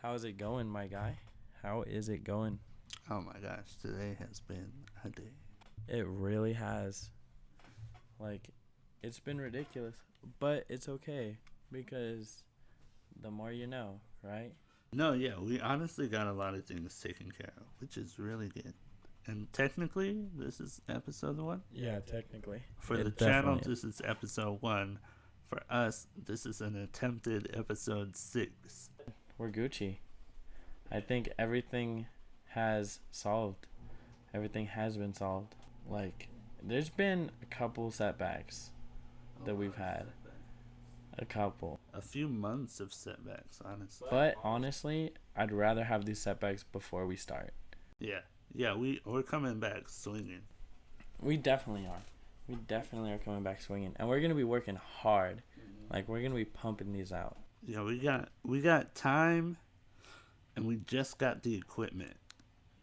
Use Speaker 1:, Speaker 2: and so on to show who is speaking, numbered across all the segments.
Speaker 1: How is it going, my guy? How is it going?
Speaker 2: Oh my gosh, today has been a day.
Speaker 1: It really has. Like, it's been ridiculous. But it's okay because the more you know, right?
Speaker 2: No, yeah, we honestly got a lot of things taken care of, which is really good. And technically, this is episode 1?
Speaker 1: Yeah, technically.
Speaker 2: For the channel, this is episode 1. For us, this is an attempted episode 6.
Speaker 1: We're Gucci. I think everything has solved. Everything has been solved. Like, there's been a couple setbacks that we've had. A couple.
Speaker 2: A few months of setbacks, honestly.
Speaker 1: But honestly, I'd rather have these setbacks before we start.
Speaker 2: Yeah, we're coming back swinging.
Speaker 1: We definitely are. We definitely are coming back swinging. And we're going to be working hard. Like, we're going to be pumping these out.
Speaker 2: Yeah, we got time, and we just got the equipment.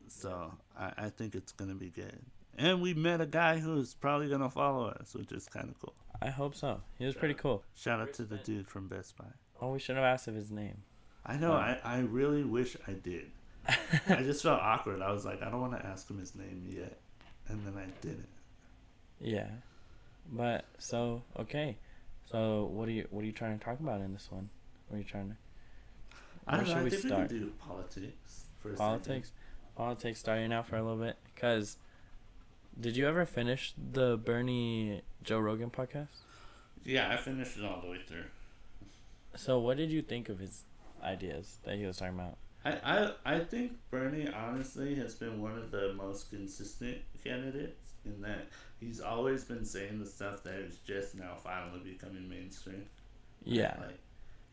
Speaker 2: So I think it's going to be good. And we met a guy who's probably going to follow us, which is kind of cool.
Speaker 1: I hope so. He was pretty cool.
Speaker 2: Shout out to the dude from Best Buy.
Speaker 1: Oh, we should have asked of his name.
Speaker 2: I know. I really wish I did. I just felt awkward. I was like, I don't want to ask him his name yet. And then I didn't.
Speaker 1: Yeah. But, so, okay. So, what are you trying to talk about in this one? What are you trying to...
Speaker 2: I don't know. I think we can do politics for a second.
Speaker 1: Politics starting out for a little bit. Because, did you ever finish the Bernie Joe Rogan podcast?
Speaker 2: Yeah, I finished it all the way through.
Speaker 1: So, what did you think of his ideas that he was talking about?
Speaker 2: I think Bernie honestly has been one of the most consistent candidates in that he's always been saying the stuff that is just now finally becoming mainstream.
Speaker 1: Yeah.
Speaker 2: Like,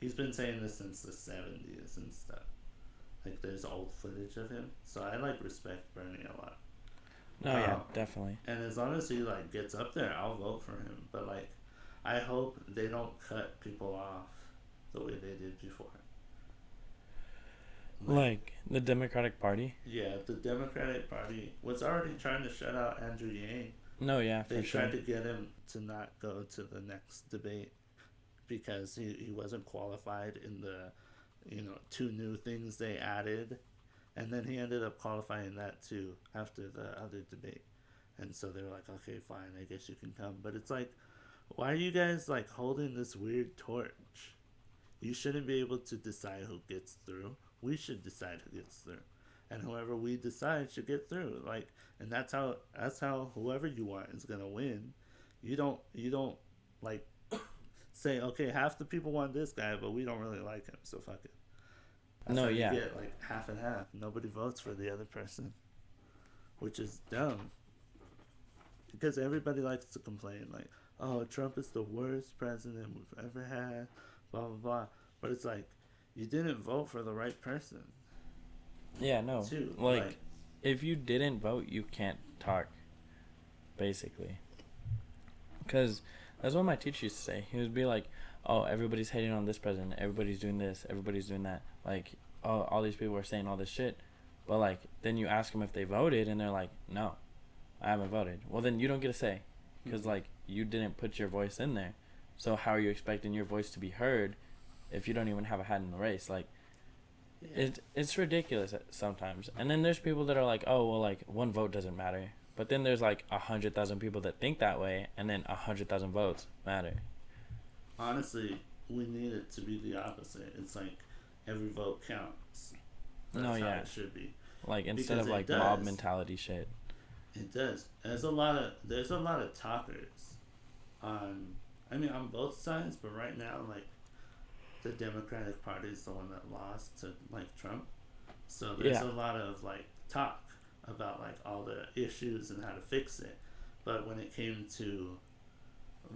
Speaker 2: he's been saying this since the 70s and stuff. Like, there's old footage of him. So I, respect Bernie a lot.
Speaker 1: No, yeah, definitely.
Speaker 2: And as long as he, gets up there, I'll vote for him. But, I hope they don't cut people off the way they did before.
Speaker 1: Like the Democratic Party?
Speaker 2: Yeah, the Democratic Party was already trying to shut out Andrew Yang.
Speaker 1: No, yeah, for sure.
Speaker 2: They tried to get him to not go to the next debate because he wasn't qualified in the, 2 new things they added. And then he ended up qualifying that too after the other debate. And so they were like, okay, fine, I guess you can come. But it's like, why are you guys holding this weird torch? You shouldn't be able to decide who gets through. We should decide who gets through, and whoever we decide should get through. And that's how whoever you want is gonna win. You don't say, okay, half the people want this guy, but we don't really like him, so fuck it. That's how you get half and half. Nobody votes for the other person, which is dumb. Because everybody likes to complain, oh, Trump is the worst president we've ever had, blah blah blah. But it's you didn't vote for the right person.
Speaker 1: Yeah, no.
Speaker 2: Too.
Speaker 1: If you didn't vote, you can't talk, basically. Because that's what my teacher used to say. He would be like, oh, everybody's hating on this president. Everybody's doing this. Everybody's doing that. Oh, all these people are saying all this shit. But, then you ask them if they voted, and they're like, no, I haven't voted. Well, then you don't get a say. Because, you didn't put your voice in there. So how are you expecting your voice to be heard if you don't even have a hat in the race? It's ridiculous sometimes. And then there's people that are like, oh, well, one vote doesn't matter. But then there's 100,000 people that think that way, and then 100,000 votes matter.
Speaker 2: Honestly, we need it to be the opposite. It's every vote counts. That's how it should be.
Speaker 1: Instead of mob mentality shit.
Speaker 2: It does. There's a lot of talkers on both sides, but right now the Democratic Party is the one that lost to Trump. So there's a lot of talk about all the issues and how to fix it. But when it came to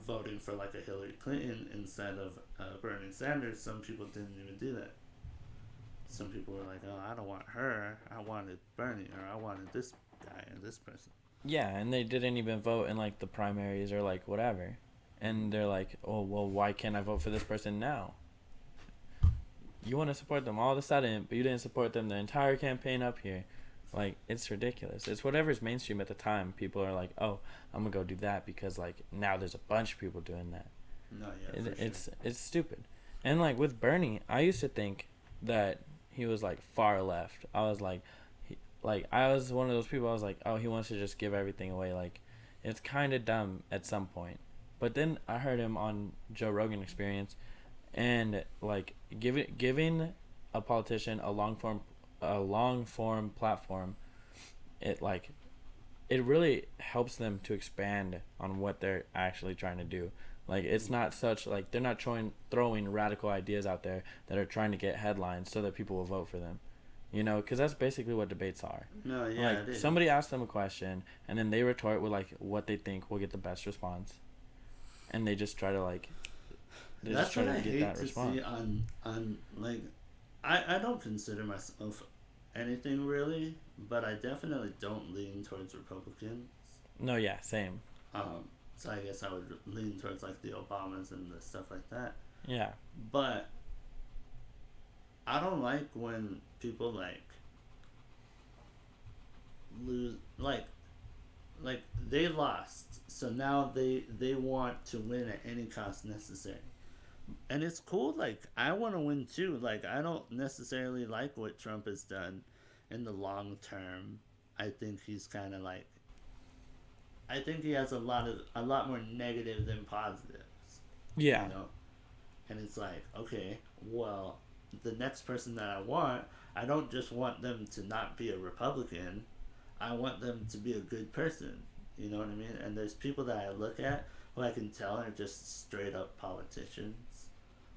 Speaker 2: voting for a Hillary Clinton instead of Bernie Sanders, some people didn't even do that. Some people were like, oh, I don't want her, I wanted Bernie, or I wanted this guy or this person.
Speaker 1: Yeah, and they didn't even vote in the primaries or whatever. And they're like, oh, well, why can't I vote for this person now? You want to support them all of a sudden, but you didn't support them the entire campaign up here. It's ridiculous. It's whatever's mainstream at the time. People are like, oh, I'm going to go do that because, now there's a bunch of people doing that.
Speaker 2: No, yeah,
Speaker 1: It's stupid. And, with Bernie, I used to think that he was like far left. I was like, I was one of those people. I was like, oh, he wants to just give everything away. Like, it's kind of dumb at some point. But then I heard him on Joe Rogan Experience, and like giving a politician a long form platform, it like it really helps them to expand on what they're actually trying to do. Like, it's not such, like, they're not throwing radical ideas out there that are trying to get headlines so that people will vote for them. You know, because that's basically what debates are.
Speaker 2: No, yeah,
Speaker 1: like, somebody asks them a question, and then they retort with, like, what they think will get the best response. And they just try to, like,
Speaker 2: that's what I hate to see on like, I don't consider myself anything really, but I definitely don't lean towards Republicans.
Speaker 1: No, yeah, same.
Speaker 2: So I guess I would lean towards like the Obamas and the stuff like that.
Speaker 1: Yeah.
Speaker 2: But I don't like when people like lose, like they lost, so now they want to win at any cost necessary. And it's cool, like, I want to win too. Like, I don't necessarily like what Trump has done in the long term. I think he's kind of like, I think he has a lot more negative than positives.
Speaker 1: Yeah.
Speaker 2: You know? And it's like, okay, well, the next person that I want, I don't just want them to not be a Republican. I want them to be a good person. You know what I mean? And there's people that I look at who I can tell are just straight up politicians.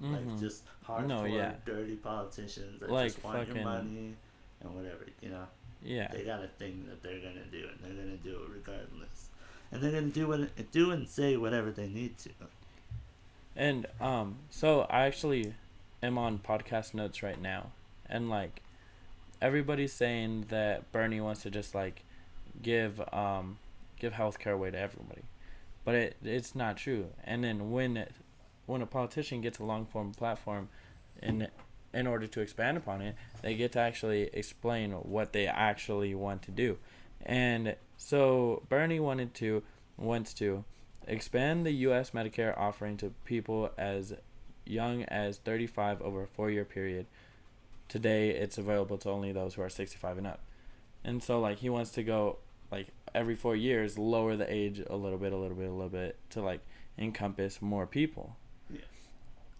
Speaker 2: Like, just hardcore, dirty politicians that like just want your money and whatever, you know?
Speaker 1: Yeah.
Speaker 2: They got a thing that they're going to do, and they're going to do it regardless. And they're going to do and say whatever they need to.
Speaker 1: And, so I actually am on podcast notes right now. And, like, everybody's saying that Bernie wants to just, like, give healthcare away to everybody. But it's not true. And then when a politician gets a long form platform in order to expand upon it, they get to actually explain what they actually want to do. And so Bernie wants to expand the U.S. Medicare offering to people as young as 35 over a 4-year period. Today, it's available to only those who are 65 and up. And so, like, he wants to go, like, every 4 years, lower the age a little bit to, like, encompass more people.
Speaker 2: Yeah.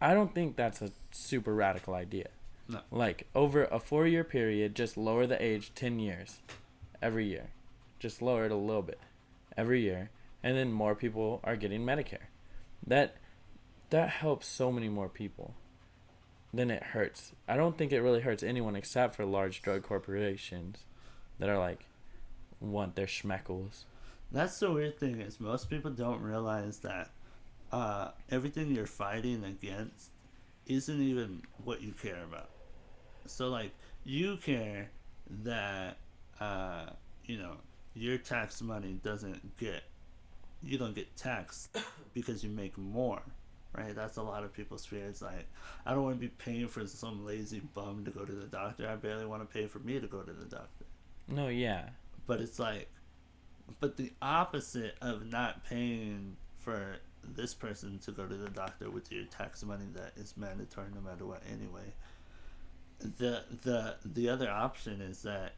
Speaker 1: I don't think that's a super radical idea.
Speaker 2: No.
Speaker 1: Like, over a 4-year period, just lower the age 10 years every year. Just lower it a little bit every year. And then more people are getting Medicare. That helps so many more people than it hurts. I don't think it really hurts anyone except for large drug corporations that are like, want their schmeckles.
Speaker 2: That's the weird thing, is most people don't realize that everything you're fighting against isn't even what you care about. So, like, you care that your tax money you don't get taxed because you make more, right? That's a lot of people's fear. It's like, I don't want to be paying for some lazy bum to go to the doctor. I barely want to pay for me to go to the doctor.
Speaker 1: No, yeah.
Speaker 2: But it's like, but the opposite of not paying for this person to go to the doctor with your tax money that is mandatory no matter what anyway. The other option is that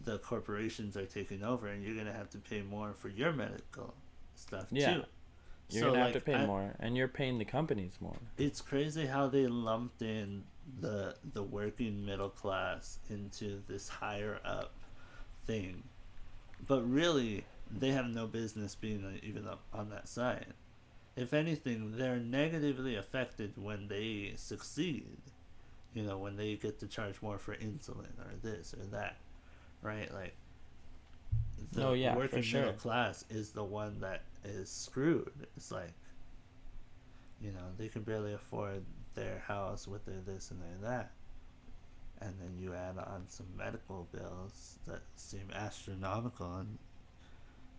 Speaker 2: the corporations are taking over and you're going to have to pay more for your medical stuff too.
Speaker 1: You're going to have to pay more, and you're paying the companies more.
Speaker 2: It's crazy how they lumped in the working middle class into this higher up thing. But really, they have no business being even up on that side. If anything, they're negatively affected when they succeed. You know, when they get to charge more for insulin or this or that, right? Like, the working middle class is the one that is screwed. It's like, you know, they can barely afford their house with their this and their that. And then you add on some medical bills that seem astronomical, and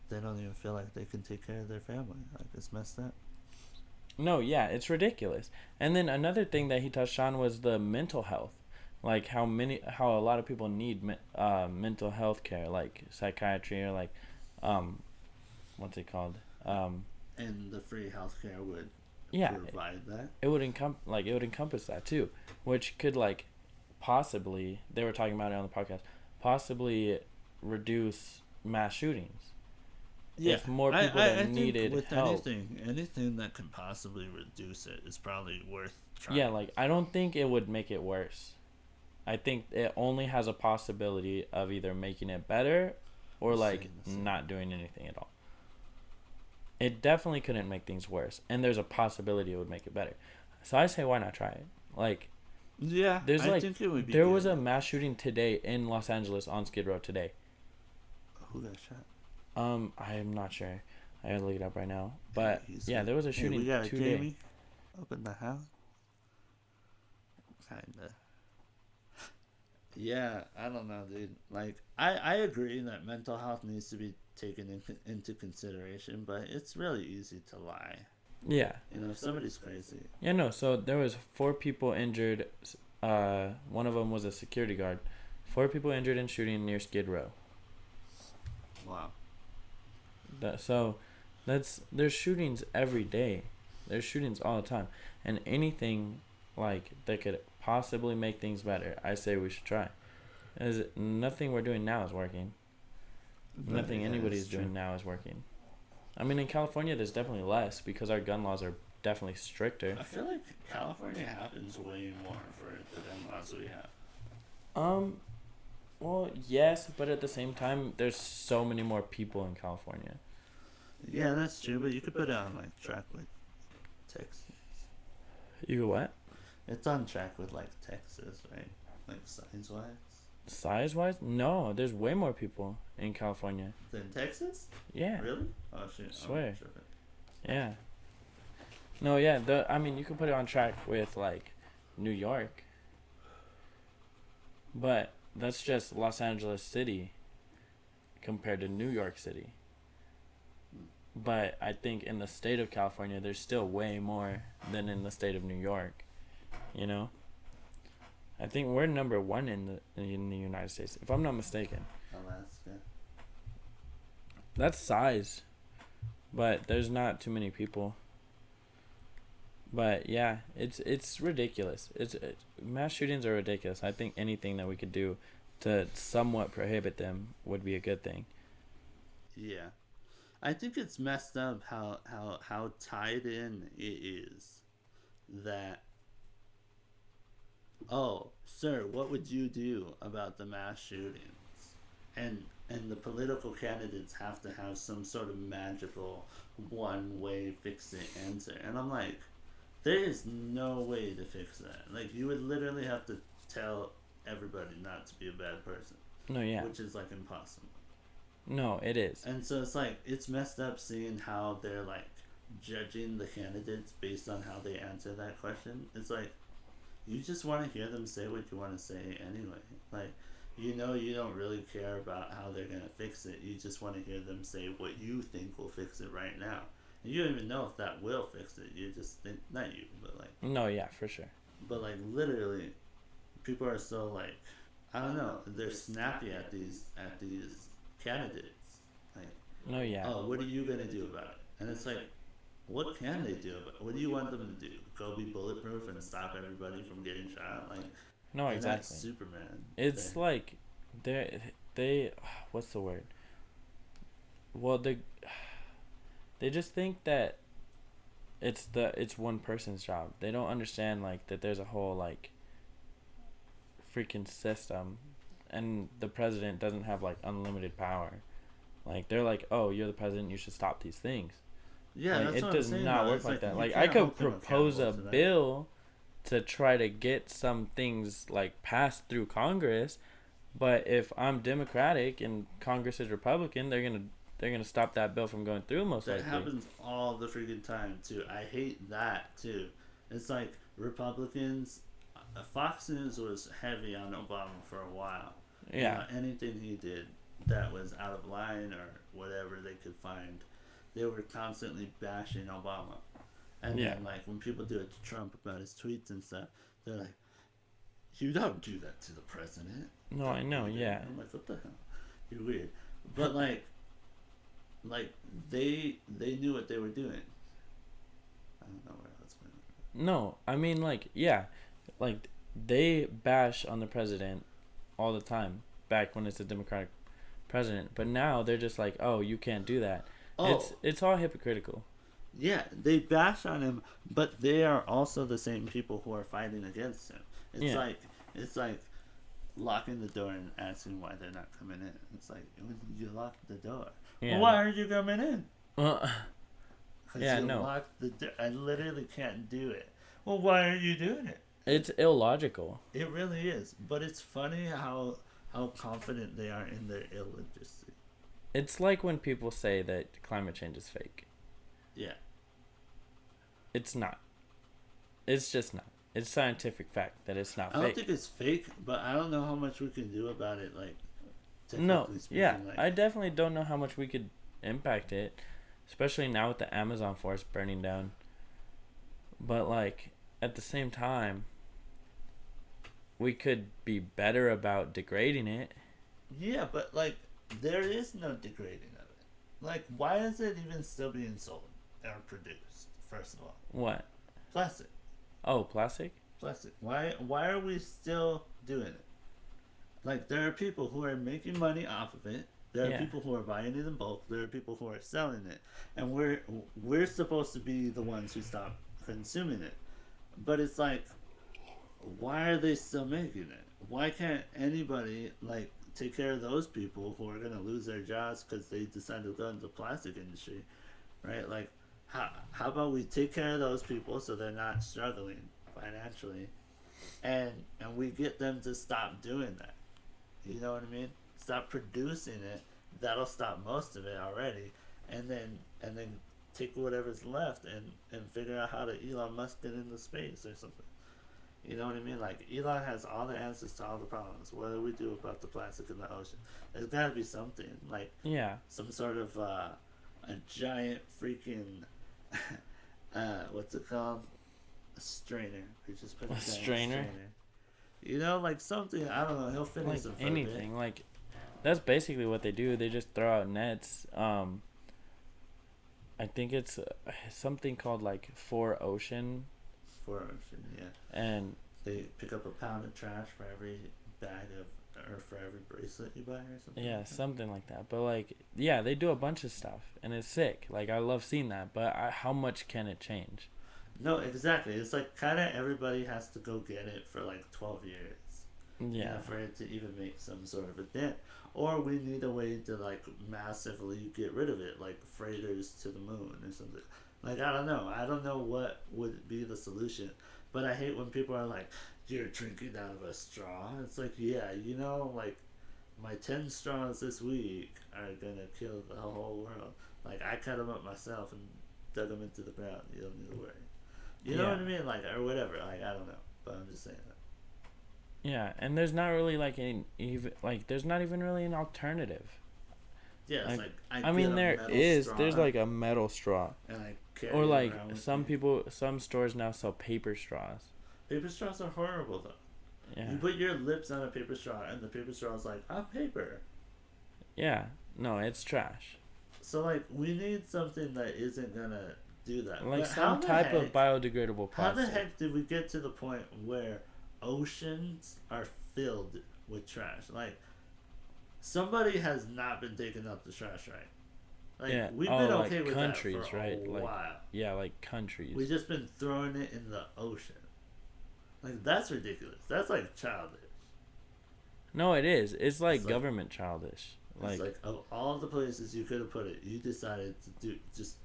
Speaker 2: they don't even feel like they can take care of their family. Like, it's messed up.
Speaker 1: No, yeah, it's ridiculous. And then another thing that he touched on was the mental health. Like, how a lot of people need mental health care, like psychiatry or like, what's it called?
Speaker 2: And the free healthcare would provide that.
Speaker 1: It would encompass that too, which could, like, possibly, they were talking about it on the podcast, possibly reduce mass shootings.
Speaker 2: Yeah,
Speaker 1: if more people that needed
Speaker 2: with
Speaker 1: help.
Speaker 2: anything that can possibly reduce it is probably worth trying.
Speaker 1: Yeah, like I don't think it would make it worse. I think it only has a possibility of either making it better or like not doing anything at all. It definitely couldn't make things worse, and there's a possibility it would make it better. So I say, why not try it? Like,
Speaker 2: yeah,
Speaker 1: there's
Speaker 2: I
Speaker 1: like
Speaker 2: think it would be
Speaker 1: there
Speaker 2: good.
Speaker 1: was a mass shooting today in Los Angeles on Skid Row today.
Speaker 2: Who got shot?
Speaker 1: I am not sure. I gotta look it up right now. But yeah,
Speaker 2: good.
Speaker 1: there was a shooting
Speaker 2: we got
Speaker 1: today.
Speaker 2: Jamie up in the house. Kinda. Yeah, I don't know, dude. Like, I agree that mental health needs to be taken into consideration, but it's really easy to lie.
Speaker 1: Yeah.
Speaker 2: You know, if somebody's crazy.
Speaker 1: Yeah, no. So there was 4 people injured. One of them was a security guard. 4 people injured in shooting near Skid Row.
Speaker 2: Wow.
Speaker 1: There's shootings every day. There's shootings all the time, and anything like that could possibly make things better, I say we should try. As nothing we're doing now is working. Nothing anybody's doing now is working. I mean, in California, there's definitely less because our gun laws are definitely stricter.
Speaker 2: I feel like California happens way more for the gun laws we have.
Speaker 1: Well, yes, but at the same time, there's so many more people in California.
Speaker 2: Yeah, that's true, but you could put it on, like, track with Texas.
Speaker 1: You what?
Speaker 2: It's on track with, like, Texas, right? Like, size-wise.
Speaker 1: Size-wise? No, there's way more people in California.
Speaker 2: Than Texas?
Speaker 1: Yeah.
Speaker 2: Really? Oh, shit.
Speaker 1: Swear.
Speaker 2: Sure.
Speaker 1: Yeah. No, yeah, you could put it on track with, like, New York. But that's just Los Angeles City compared to New York City. But I think in the state of California, there's still way more than in the state of New York. You know? I think we're number 1 in the United States, if I'm not mistaken.
Speaker 2: Alaska.
Speaker 1: That's size. But there's not too many people. But yeah, it's ridiculous. Mass shootings are ridiculous. I think anything that we could do to somewhat prohibit them would be a good thing.
Speaker 2: Yeah. I think it's messed up how tied in it is that, oh, sir, what would you do about the mass shootings? And the political candidates have to have some sort of magical one-way fix-it answer. And I'm like, there is no way to fix that. Like, you would literally have to tell everybody not to be a bad person.
Speaker 1: No, yeah.
Speaker 2: Which is, like, impossible.
Speaker 1: No, it is.
Speaker 2: And so it's like, it's messed up seeing how they're like judging the candidates based on how they answer that question. It's like, you just want to hear them say what you want to say anyway. Like, you know, you don't really care about how they're going to fix it. You just want to hear them say what you think will fix it right now. And you don't even know if that will fix it. You just think, not you, but like.
Speaker 1: No, yeah, for sure.
Speaker 2: But like, literally, people are so like, I don't know, they're snappy at these candidates. Like,
Speaker 1: no, yeah.
Speaker 2: Oh, what are you gonna do about it? And it's like, what can they do about it? What do you want them to do? Go be bulletproof and stop everybody from getting shot? Like,
Speaker 1: no, exactly.
Speaker 2: Superman.
Speaker 1: It's like they what's the word? Well, they just think that it's one person's job. They don't understand like that there's a whole like freaking system, and the president doesn't have like unlimited power. Like they're like, oh, you're the president, you should stop these things.
Speaker 2: Yeah,
Speaker 1: like,
Speaker 2: that's
Speaker 1: it
Speaker 2: what
Speaker 1: does
Speaker 2: I'm saying,
Speaker 1: not
Speaker 2: though.
Speaker 1: work
Speaker 2: It's
Speaker 1: like that.
Speaker 2: you
Speaker 1: Like I
Speaker 2: can't
Speaker 1: could
Speaker 2: hold them
Speaker 1: propose a
Speaker 2: accountable to that.
Speaker 1: bill to try to get some things like passed through Congress, but if I'm Democratic and Congress is Republican, they're gonna stop that bill from going through most likely.
Speaker 2: That happens all the freaking time too. I hate that too. It's like Republicans. Fox News was heavy on Obama for a while.
Speaker 1: Yeah.
Speaker 2: Anything he did that was out of line or whatever they could find, they were constantly bashing Obama. And then like when people do it to Trump about his tweets and stuff, they're like, "You don't do that to the president."
Speaker 1: No, I know. Yeah.
Speaker 2: I'm like, what the hell? You're weird. But like they knew what they were doing. I don't know where that's going.
Speaker 1: No, I mean like yeah, like they bash on the president all the time back when it's a Democratic president, but now they're just like, oh, you can't do that. It's all hypocritical.
Speaker 2: Yeah, they bash on him, but they are also the same people who are fighting against him. It's like locking the door and asking why they're not coming in. It's like, you locked the door.
Speaker 1: Yeah.
Speaker 2: Well, why aren't you coming in?
Speaker 1: Because
Speaker 2: Locked the door. I literally can't do it. Well, why aren't you doing it?
Speaker 1: It's illogical.
Speaker 2: It really is. But it's funny how confident they are in their illegitimacy.
Speaker 1: It's like when people say that climate change is fake.
Speaker 2: Yeah.
Speaker 1: It's not. It's just not. It's scientific fact that it's not fake.
Speaker 2: I don't think it's fake, but I don't know how much we can do about it, like,
Speaker 1: no,
Speaker 2: speaking,
Speaker 1: yeah.
Speaker 2: like,
Speaker 1: I definitely don't know how much we could impact it, especially now with the Amazon forest burning down. But, like, at the same time, we could be better about degrading it.
Speaker 2: Yeah, but, like, there is no degrading of it. Like, why is it even still being sold or produced, first of all?
Speaker 1: What?
Speaker 2: Plastic.
Speaker 1: Oh, plastic?
Speaker 2: Plastic. Why are we still doing it? Like, there are people who are making money off of it. There are people who are buying it in bulk. There are people who are selling it. And we're supposed to be the ones who stop consuming it. But it's like, why are they still making it? Why can't anybody, like, take care of those people who are going to lose their jobs because they decided to go into the plastic industry, right? Like, how about we take care of those people so they're not struggling financially, and we get them to stop doing that. You know what I mean? Stop producing it. That'll stop most of it already, and then take whatever's left and figure out how to Elon Musk it into space or something. You know what I mean? Like, Elon has all the answers to all the problems. What do we do about the plastic in the ocean? There's got to be something, like, some sort of a giant freaking what's it called? A strainer. We just put a strainer. You know, like something. I don't know. He'll finish
Speaker 1: like anything.
Speaker 2: Bit.
Speaker 1: Like, that's basically what they do. They just throw out nets. I think it's something called like 4Ocean.
Speaker 2: 4Ocean, yeah.
Speaker 1: And
Speaker 2: they pick up a pound of trash for every bag of, or for every bracelet you buy or something.
Speaker 1: Yeah, something like that. But like, yeah, they do a bunch of stuff, and it's sick. Like, I love seeing that. But how much can it change?
Speaker 2: No, exactly. It's like kind of everybody has to go get it for like 12 years.
Speaker 1: Yeah.
Speaker 2: For it to even make some sort of a dent. Or we need a way to like massively get rid of it, like freighters to the moon or something. Like, I don't know. I don't know what would be the solution. But I hate when people are like, you're drinking out of a straw. It's like, yeah, you know, like, my 10 straws this week are going to kill the whole world. Like, I cut them up myself and dug them into the ground. You don't need to worry. You know what I mean? Like, or whatever. Like, I don't know. But I'm just saying that.
Speaker 1: Yeah, and there's not really like there's not even really an alternative.
Speaker 2: Yeah, it's like
Speaker 1: I mean, there is. There's like a metal straw.
Speaker 2: And I carry
Speaker 1: or like
Speaker 2: some
Speaker 1: stores now sell paper straws.
Speaker 2: Paper straws are horrible though. Yeah. You put your lips on a paper straw and the paper straw is like, paper.
Speaker 1: Yeah. No, it's trash.
Speaker 2: So like, we need something that isn't gonna do that.
Speaker 1: Like, some type of biodegradable plastic.
Speaker 2: How the heck did we get to the point where oceans are filled with trash? Like, somebody has not been taking out the trash right. Like, we've been okay with
Speaker 1: countries,
Speaker 2: that for
Speaker 1: right?
Speaker 2: a while.
Speaker 1: Yeah, like countries.
Speaker 2: We've just been throwing it in the ocean. Like, that's ridiculous. That's like childish.
Speaker 1: No, it is. It's like government childish.
Speaker 2: It's like, of all the places you could have put it, you decided to do just.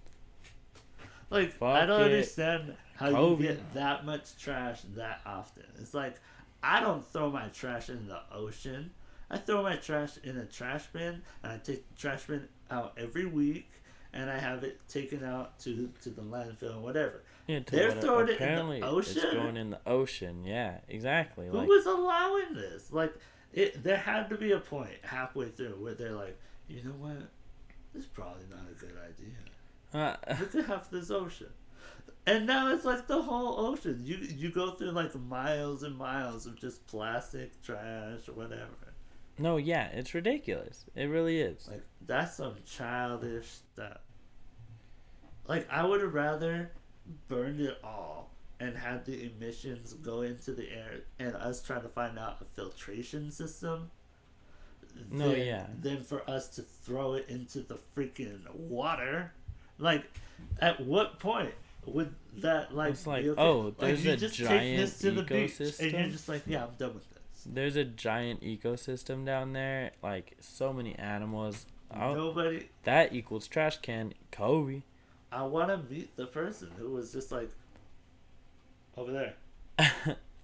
Speaker 2: Like, I don't understand how you get that much trash that often. It's like, I don't throw my trash in the ocean. I throw my trash in a trash bin, and I take the trash bin out every week, and I have it taken out to the landfill or whatever. Yeah, they're throwing it in the ocean.
Speaker 1: It's going in the ocean. Yeah, exactly.
Speaker 2: Who was allowing this? Like, there had to be a point halfway through where they're like, you know what? This is probably not a good idea. Look at half this ocean. And now it's like the whole ocean. You go through like miles and miles of just plastic trash or whatever.
Speaker 1: No, yeah, it's ridiculous. It really is.
Speaker 2: Like, that's some childish stuff. Like, I would have rather burned it all and had the emissions go into the air and us try to find out a filtration system,
Speaker 1: No, yeah.
Speaker 2: then for us to throw it into the freaking water, like, at what point would that, like,
Speaker 1: It's like,
Speaker 2: be okay?
Speaker 1: oh, there's
Speaker 2: you
Speaker 1: a
Speaker 2: just take
Speaker 1: giant
Speaker 2: this to the beach, and you're
Speaker 1: ecosystem.
Speaker 2: just like, yeah, I'm done with this.
Speaker 1: There's a giant ecosystem down there. Like, so many animals. Oh,
Speaker 2: Nobody.
Speaker 1: that equals trash can. Kobe.
Speaker 2: I want to meet the person who was just like, over there.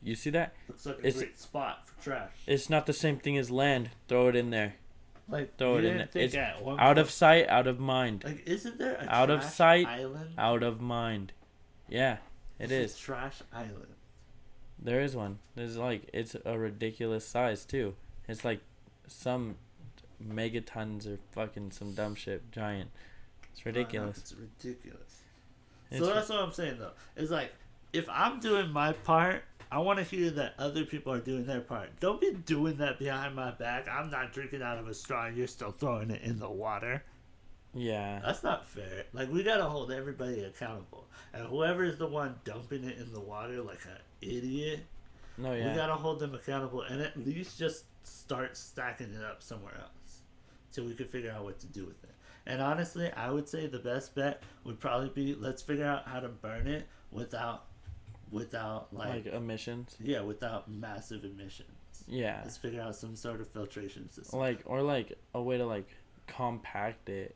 Speaker 1: You see that?
Speaker 2: Looks like a great spot for trash.
Speaker 1: It's not the same thing as land. Throw it in there.
Speaker 2: Like,
Speaker 1: Throw it in there.
Speaker 2: think
Speaker 1: It's
Speaker 2: at one
Speaker 1: out
Speaker 2: point,
Speaker 1: of sight, out of mind.
Speaker 2: like, isn't there a
Speaker 1: Out
Speaker 2: trash
Speaker 1: of sight,
Speaker 2: island?
Speaker 1: out of mind. Yeah, it
Speaker 2: It's
Speaker 1: is.
Speaker 2: a trash island.
Speaker 1: There is one. There's like, it's a ridiculous size too. It's like some megatons or fucking some dumb shit. Giant. It's ridiculous.
Speaker 2: It's ridiculous.
Speaker 1: It's
Speaker 2: So that's what I'm saying though. It's like, if I'm doing my part, I want to hear that other people are doing their part. Don't be doing that behind my back. I'm not drinking out of a straw and you're still throwing it in the water.
Speaker 1: Yeah.
Speaker 2: That's not fair. Like, we gotta hold everybody accountable. And whoever is the one dumping it in the water like an idiot,
Speaker 1: No,
Speaker 2: we
Speaker 1: yeah.
Speaker 2: gotta hold them accountable and at least just start stacking it up somewhere else till we can figure out what to do with it. And honestly, I would say the best bet would probably be, let's figure out how to burn it without
Speaker 1: Like emissions.
Speaker 2: yeah, without massive emissions.
Speaker 1: Yeah.
Speaker 2: Let's figure out some sort of filtration system.
Speaker 1: Like, or like a way to like compact it.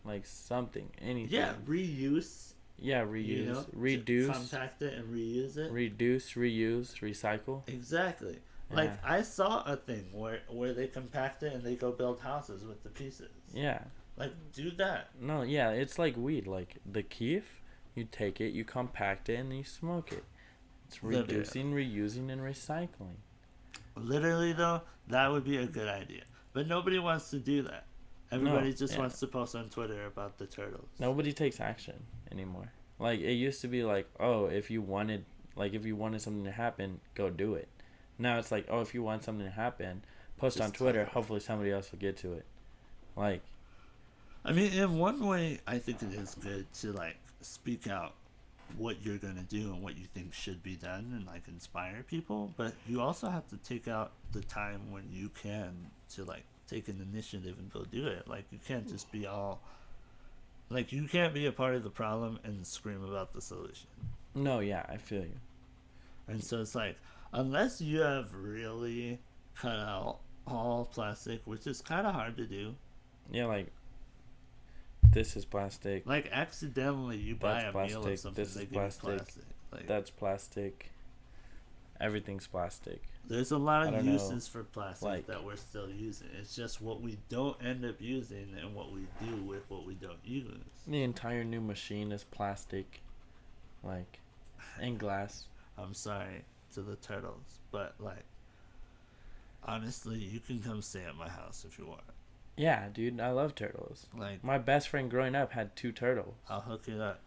Speaker 1: Like something. Anything.
Speaker 2: Yeah, reuse.
Speaker 1: Yeah, reuse.
Speaker 2: You know,
Speaker 1: Reduce.
Speaker 2: compact it and reuse it.
Speaker 1: Reduce, reuse, recycle.
Speaker 2: Exactly.
Speaker 1: Yeah.
Speaker 2: Like, I saw a thing where they compact it and they go build houses with the pieces.
Speaker 1: Yeah.
Speaker 2: Like, do that.
Speaker 1: No, yeah, it's like weed. Like the keef, you take it, you compact it, and you smoke it. It's
Speaker 2: Literally.
Speaker 1: reducing, reusing, and recycling.
Speaker 2: Literally, though, that would be a good idea. But nobody wants to do that. Everybody just
Speaker 1: yeah.
Speaker 2: wants to post on Twitter about the turtles.
Speaker 1: Nobody takes action anymore. Like it used to be like, oh, if you wanted something to happen, go do it. Now it's like, oh, if you want something to happen, post
Speaker 2: Just
Speaker 1: on Twitter.
Speaker 2: talk.
Speaker 1: Hopefully somebody else will get to it. Like,
Speaker 2: I mean, in one way, I think it is good to, like, speak out what you're going to do and what you think should be done and, like, inspire people. But you also have to take out the time when you can to, like, take an initiative and go do it. Like, you can't just be all... Like, you can't be a part of the problem and scream about the solution.
Speaker 1: no, yeah, I feel you.
Speaker 2: And so it's like, unless you have really cut out all plastic, which is kind of hard to do.
Speaker 1: Yeah, like, this is plastic.
Speaker 2: Like, accidentally you buy
Speaker 1: That's
Speaker 2: a meal
Speaker 1: plastic.
Speaker 2: of something,
Speaker 1: This is
Speaker 2: they give
Speaker 1: plastic.
Speaker 2: plastic. Like,
Speaker 1: That's plastic. Everything's plastic.
Speaker 2: there's a lot
Speaker 1: I
Speaker 2: of
Speaker 1: don't know,
Speaker 2: uses for plastic
Speaker 1: like-
Speaker 2: that we're still using. It's just what we don't end up using and what we do with what we don't use.
Speaker 1: The entire new machine is plastic. Like, and glass.
Speaker 2: I'm sorry to the turtles, but, like, honestly, you can come stay at my house if you want.
Speaker 1: Yeah, dude, I love turtles.
Speaker 2: Like,
Speaker 1: My best friend growing up had 2 turtles.
Speaker 2: I'll hook it up.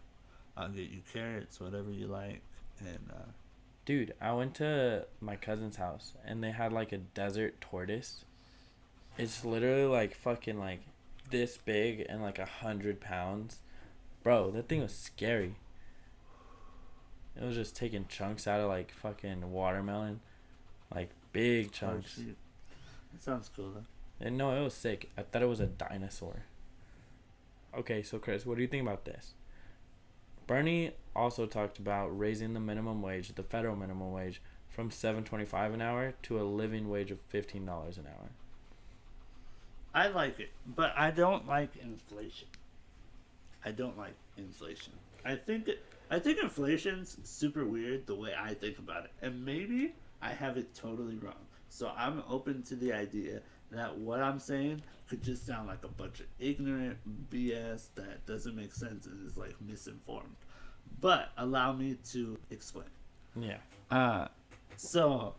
Speaker 2: I'll get you carrots, whatever you like, and
Speaker 1: Dude, I went to my cousin's house and they had like a desert tortoise. It's literally like fucking like this big and like 100 pounds. Bro, that thing was scary. It was just taking chunks out of like fucking watermelon. Like big chunks.
Speaker 2: oh, shoot. It sounds cool though.
Speaker 1: And no, it was sick. I thought it was a dinosaur. Okay, so Chris, what do you think about this? Bernie also talked about raising the minimum wage, the federal minimum wage, from $7.25 an hour to a living wage of $15 an hour.
Speaker 2: I like it, but I don't like inflation. I don't like inflation. I think inflation's super weird the way I think about it, and maybe I have it totally wrong. So I'm open to the idea that what I'm saying could just sound like a bunch of ignorant BS that doesn't make sense and is like misinformed. But allow me to explain.
Speaker 1: Yeah.
Speaker 2: So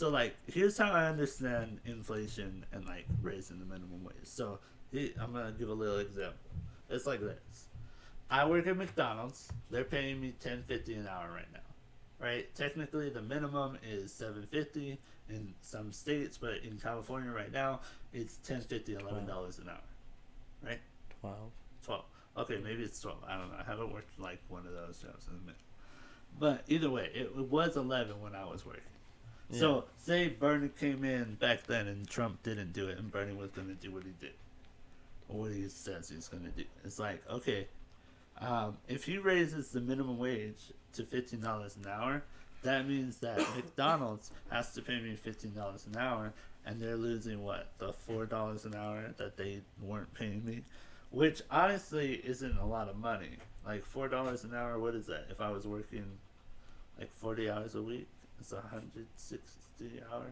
Speaker 2: like, here's how I understand inflation and like raising the minimum wage. So I'm gonna give a little example. It's like this. I work at McDonald's. They're paying me $10.50 an hour right now. Right? Technically, the minimum is $7.50 in some states, but in California right now, it's $10.50, $11 an hour. Right?
Speaker 1: 12.
Speaker 2: 12. Okay, maybe it's 12. I don't know. I haven't worked like one of those jobs in a minute. But either way, it was 11 when I was working.
Speaker 1: Yeah.
Speaker 2: So say Bernie came in back then and Trump didn't do it, and Bernie was going to do what he did, or what he says he's going to do. It's like, okay, if he raises the minimum wage to $15 an hour, that means that McDonald's has to pay me $15 an hour, and they're losing what, the $4 an hour that they weren't paying me, which honestly isn't a lot of money. Like $4 an hour, what is that? If I was working like 40 hours a week, it's 160 hours.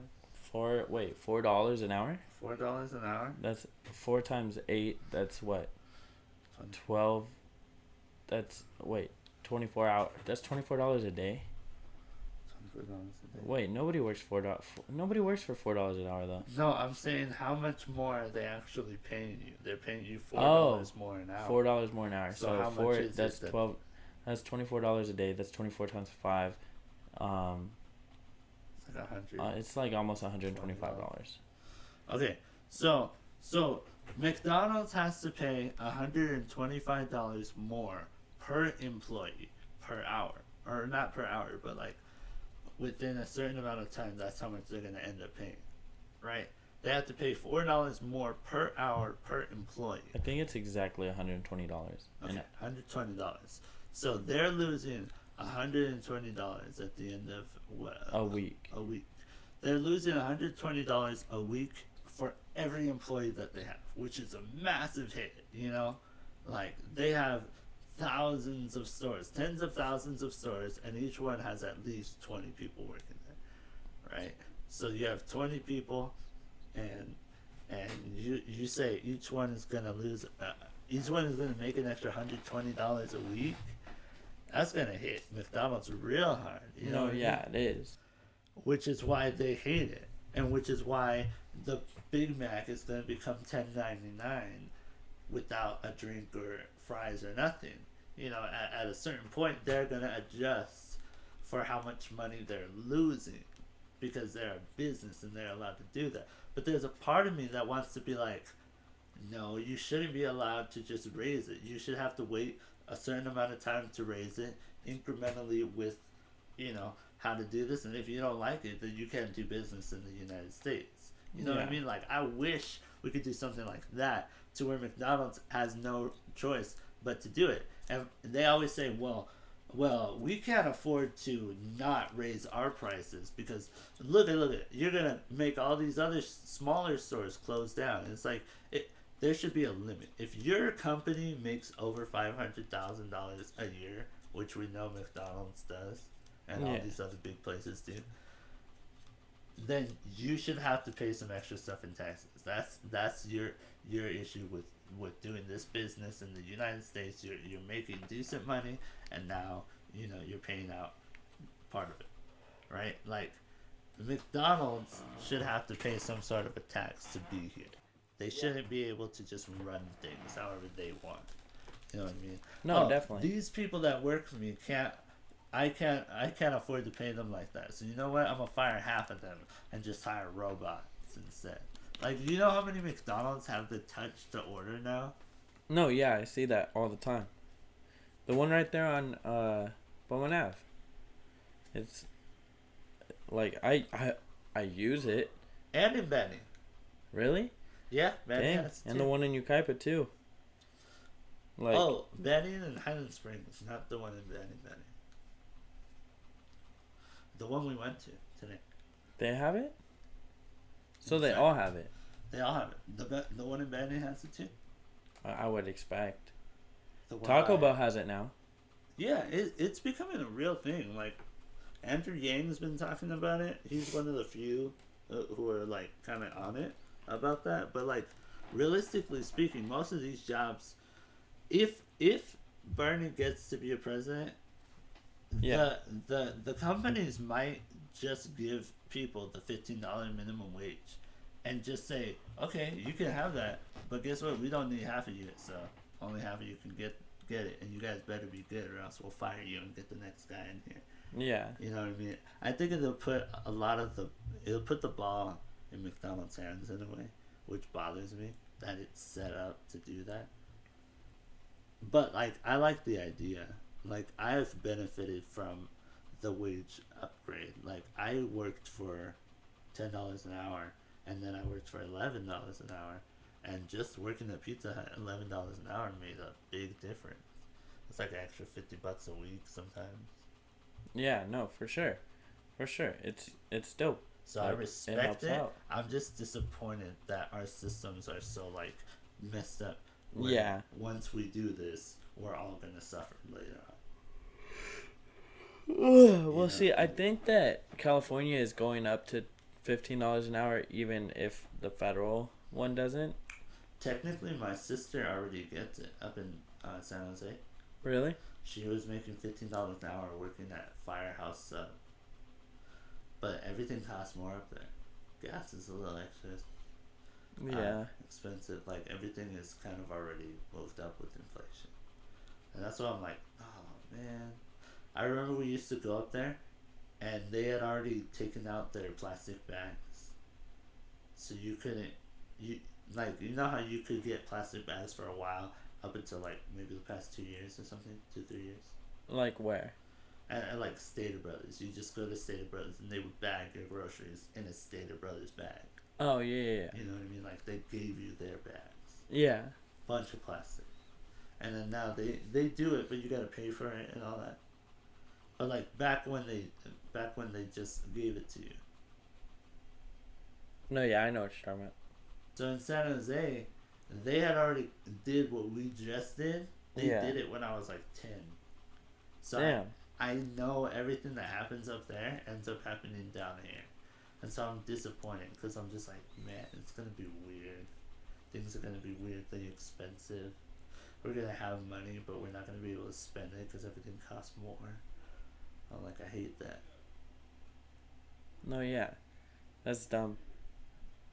Speaker 1: $4 an hour?
Speaker 2: $4 an hour.
Speaker 1: That's 4 times 8. That's what?
Speaker 2: 20.
Speaker 1: 12. That's 24 hours. That's $24 a day.
Speaker 2: $24 a day.
Speaker 1: Wait, nobody works $4. Nobody works for $4 an hour though.
Speaker 2: No, I'm saying how much more are they actually paying you? They're paying you $4 more an hour.
Speaker 1: $4 more an hour. So
Speaker 2: how
Speaker 1: four.
Speaker 2: much is
Speaker 1: That's
Speaker 2: it
Speaker 1: 12. That's $24 a day. That's 24 times 5.
Speaker 2: It's like 100.
Speaker 1: It's like almost $125.
Speaker 2: Okay, so McDonald's has to pay $125 more per employee per hour, or not per hour, but like within a certain amount of time. That's how much they're gonna end up paying, right? They have to pay $4 more per hour per employee.
Speaker 1: I think it's exactly $120.
Speaker 2: Okay, $120. So they're losing $120 at the end of what?
Speaker 1: A week.
Speaker 2: A week. They're losing $120 a week for every employee that they have, which is a massive hit, you know? Like, they have thousands of stores, tens of thousands of stores, and each one has at least 20 people working there, right? So you have 20 people, and you say each one is going to lose, each one is going to make an extra $120 a week. That's going to hit McDonald's real hard. You know
Speaker 1: Yeah, it is.
Speaker 2: Which is why they hate it, and which is why the Big Mac is going to become $10.99 without a drink or fries or nothing. You know, at a certain point, they're going to adjust for how much money they're losing, because they're a business and they're allowed to do that. But there's a part of me that wants to be like, no, you shouldn't be allowed to just raise it. You should have to wait a certain amount of time to raise it incrementally with, you know, how to do this. And if you don't like it, then you can't do business in the United States. You know what I mean? Like, I wish we could do something like that to where McDonald's has no choice but to do it. And they always say, well, we can't afford to not raise our prices because look at, you're going to make all these other smaller stores close down. And it's like, there should be a limit. If your company makes over $500,000 a year, which we know McDonald's does, and all these other big places do, then you should have to pay some extra stuff in taxes. That's your issue with doing this business in the United States. You're making decent money, and now you're paying out part of it, right? Like, McDonald's should have to pay some sort of a tax to be here. They shouldn't be able to just run things however they want. You know what I mean?
Speaker 1: No, definitely.
Speaker 2: These people that work for me I can't afford to pay them like that. So you know what? I'm gonna fire half of them and just hire robots instead. Like, do you know how many McDonald's have the touch to order now?
Speaker 1: No, yeah, I see that all the time. The one right there on Bowman Ave. It's like I use it.
Speaker 2: And in Benny.
Speaker 1: Really?
Speaker 2: Yeah, Benny
Speaker 1: Dang.
Speaker 2: has too.
Speaker 1: And the one in Ukaipa too. Like,
Speaker 2: Benny and Highland Springs, not the one in Benny. The one we went to today.
Speaker 1: They have it? So they all have it.
Speaker 2: They all have it. The one in Benny has it too.
Speaker 1: I would expect.
Speaker 2: The one
Speaker 1: Taco Bell has it now.
Speaker 2: Yeah, it's becoming a real thing. Like, Andrew Yang's been talking about it. He's one of the few who are like kind of on it about that. But like, realistically speaking, most of these jobs, if Bernie gets to be a president, the companies might just give people the $15 minimum wage and just say, okay, you can have that, but guess what? We don't need half of you, so only half of you can get it, and you guys better be good, or else we'll fire you and get the next guy in here.
Speaker 1: Yeah.
Speaker 2: You know what I mean? I think it'll put the ball in McDonald's hands in a way, which bothers me that it's set up to do that. But like, I like the idea. Like, I have benefited from the wage upgrade. Like I worked for $10 an hour, and then I worked for $11 an hour, and just working at Pizza Hut, $11 an hour made a big difference. It's like an extra $50 a week sometimes.
Speaker 1: Yeah, no, for sure. For sure. It's dope.
Speaker 2: So
Speaker 1: Like,
Speaker 2: I respect it.
Speaker 1: out.
Speaker 2: I'm just disappointed that our systems are so like messed up. Where
Speaker 1: Yeah.
Speaker 2: once we do this, we're all gonna suffer later on.
Speaker 1: Well, see, I think that California is going up to $15 an hour, even if the federal one doesn't.
Speaker 2: Technically, my sister already gets it up in San Jose.
Speaker 1: Really?
Speaker 2: She was making $15 an hour working at Firehouse Sub. But everything costs more up there. Gas is a little extra
Speaker 1: Yeah.
Speaker 2: expensive. Like everything is kind of already moved up with inflation. And that's why I'm like, oh man. I remember we used to go up there and they had already taken out their plastic bags. So you couldn't you know how you could get plastic bags for a while up until like maybe the past 2 years or something, 2-3 years.
Speaker 1: Like where?
Speaker 2: At like Stater Brothers, you just go to Stater Brothers and they would bag your groceries in a Stater Brothers bag.
Speaker 1: Oh, yeah.
Speaker 2: You know what I mean? Like they gave you their bags,
Speaker 1: Yeah.
Speaker 2: bunch of plastic, and then now they do it, but you gotta pay for it and all that. But like back when they just gave it to you.
Speaker 1: No, yeah, I know what you're talking about.
Speaker 2: So in San Jose, they had already did what we just did. They did it when I was like 10. So
Speaker 1: Damn.
Speaker 2: I know everything that happens up there ends up happening down here. And so I'm disappointed because I'm just like, man, it's going to be weird. Things are going to be weirdly expensive. We're going to have money, but we're not going to be able to spend it because everything costs more. I'm like, I hate that.
Speaker 1: No, yeah. That's dumb.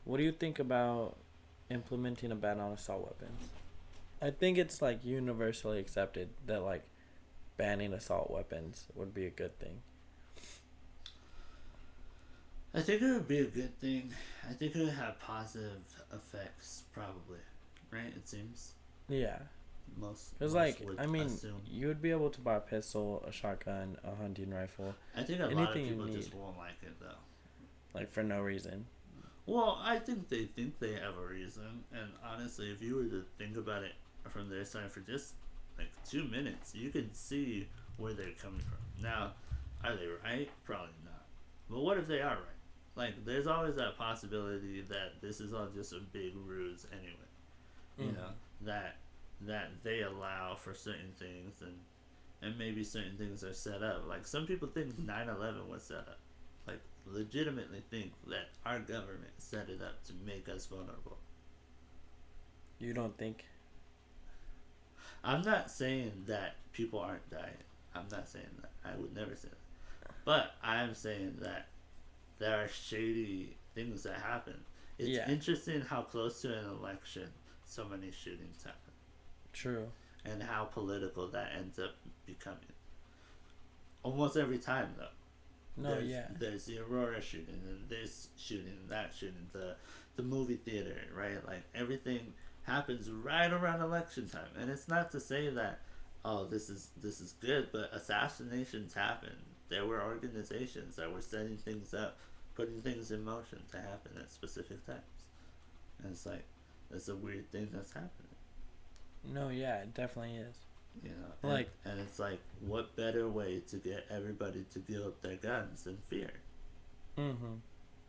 Speaker 1: What do you think about implementing a ban on assault weapons? I think it's like universally accepted that like banning assault weapons would be a good thing.
Speaker 2: I think it would be a good thing. I think it would have positive effects, probably. Right? It seems.
Speaker 1: Yeah.
Speaker 2: Because
Speaker 1: like, I mean, you would be able to buy a pistol, a shotgun, a hunting rifle.
Speaker 2: I think a lot of people just won't like it, though.
Speaker 1: Like, for no reason.
Speaker 2: Well, I think they have a reason. And honestly, if you were to think about it from their side for just, like, 2 minutes, you can see where they're coming from. Now, are they right? Probably not. But what if they are right? Like, there's always that possibility that this is all just a big ruse anyway. You know, that they allow for certain things and maybe certain things are set up. Like, some people think 9/11 was set up. Like, legitimately think that our government set it up to make us vulnerable.
Speaker 1: You don't think?
Speaker 2: I'm not saying that people aren't dying. I'm not saying that. I would never say that. But I'm saying that there are shady things that happen. It's interesting how close to an election so many shootings happen.
Speaker 1: True.
Speaker 2: And how political that ends up becoming. Almost every time, though.
Speaker 1: No,
Speaker 2: There's the Aurora shooting, and this shooting, and that shooting, the movie theater, right? Like, everything happens right around election time. And it's not to say that, oh, this is good, but assassinations happen. There were organizations that were setting things up, putting things in motion to happen at specific times. And it's like, that's a weird thing that's happening.
Speaker 1: No, yeah, it definitely is.
Speaker 2: You know, and it's like, what better way to get everybody to give up their guns than fear?
Speaker 1: Mm-hmm.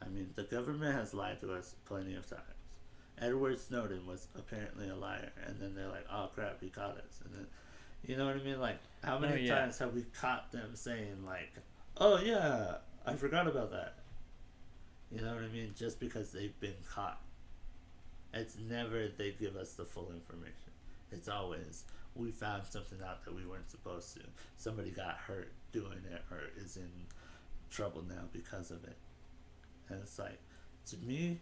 Speaker 2: I mean, the government has lied to us plenty of times. Edward Snowden was apparently a liar, and then they're like, oh crap, he caught us. And then, you know what I mean? Like, how many times have we caught them saying, like, oh yeah, I forgot about that? You know what I mean? Just because they've been caught. It's never they give us the full information. It's always, we found something out that we weren't supposed to. Somebody got hurt doing it or is in trouble now because of it. And it's like, to me,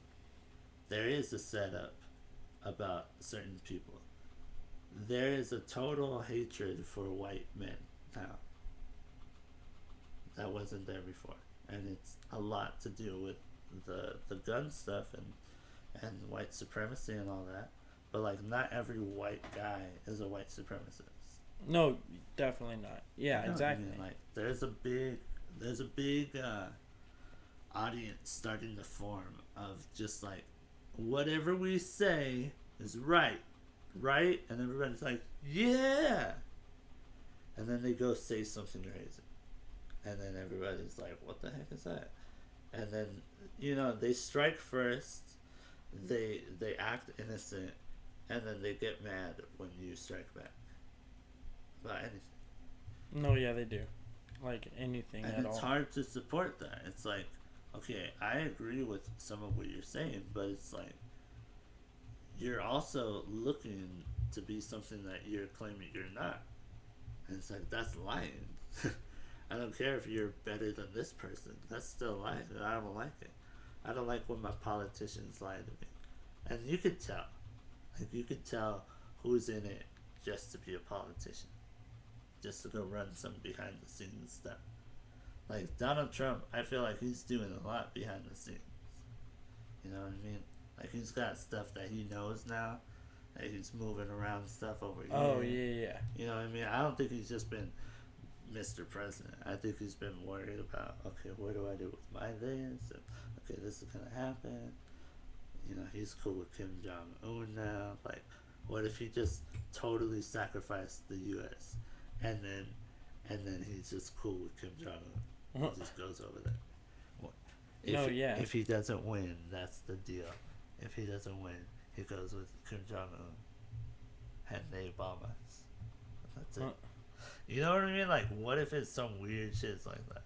Speaker 2: there is a setup about certain people. There is a total hatred for white men now. That wasn't there before. And it's a lot to do with the gun stuff and white supremacy and all that. But, like, not every white guy is a white supremacist.
Speaker 1: No, definitely not. Yeah, exactly.
Speaker 2: I mean, like, there's a big there's a big audience starting to form of just like whatever we say is right, right, and everybody's like, yeah, and then they go say something crazy, and then everybody's like, what the heck is that? And then they strike first, they act innocent, and then they get mad when you strike back. About anything.
Speaker 1: No, yeah, they do. Like anything
Speaker 2: and
Speaker 1: at
Speaker 2: it's
Speaker 1: all.
Speaker 2: hard to support that. It's like, okay, I agree with some of what you're saying, but it's like you're also looking to be something that you're claiming you're not. And it's like, that's lying. I don't care if you're better than this person. That's still lying, and I don't like it. I don't like when my politicians lie to me. And you could tell. Like, you could tell who's in it just to be a politician. Just to go run some behind the scenes stuff. Like, Donald Trump, I feel like he's doing a lot behind the scenes. You know what I mean? Like, he's got stuff that he knows now. Like, he's moving around stuff over here.
Speaker 1: Oh, yeah.
Speaker 2: You know what I mean? I don't think he's just been Mr. President. I think he's been worried about, okay, what do I do with my this? And, okay, this is going to happen. He's cool with Kim Jong-un now. Like, what if he just totally sacrificed the U.S. and then he's just cool with Kim Jong-un? He just goes over there. If he doesn't win, that's the deal. If he doesn't win, he goes with Kim Jong-un and they bomb us. That's it. You know what I mean? Like, what if it's some weird shit like that?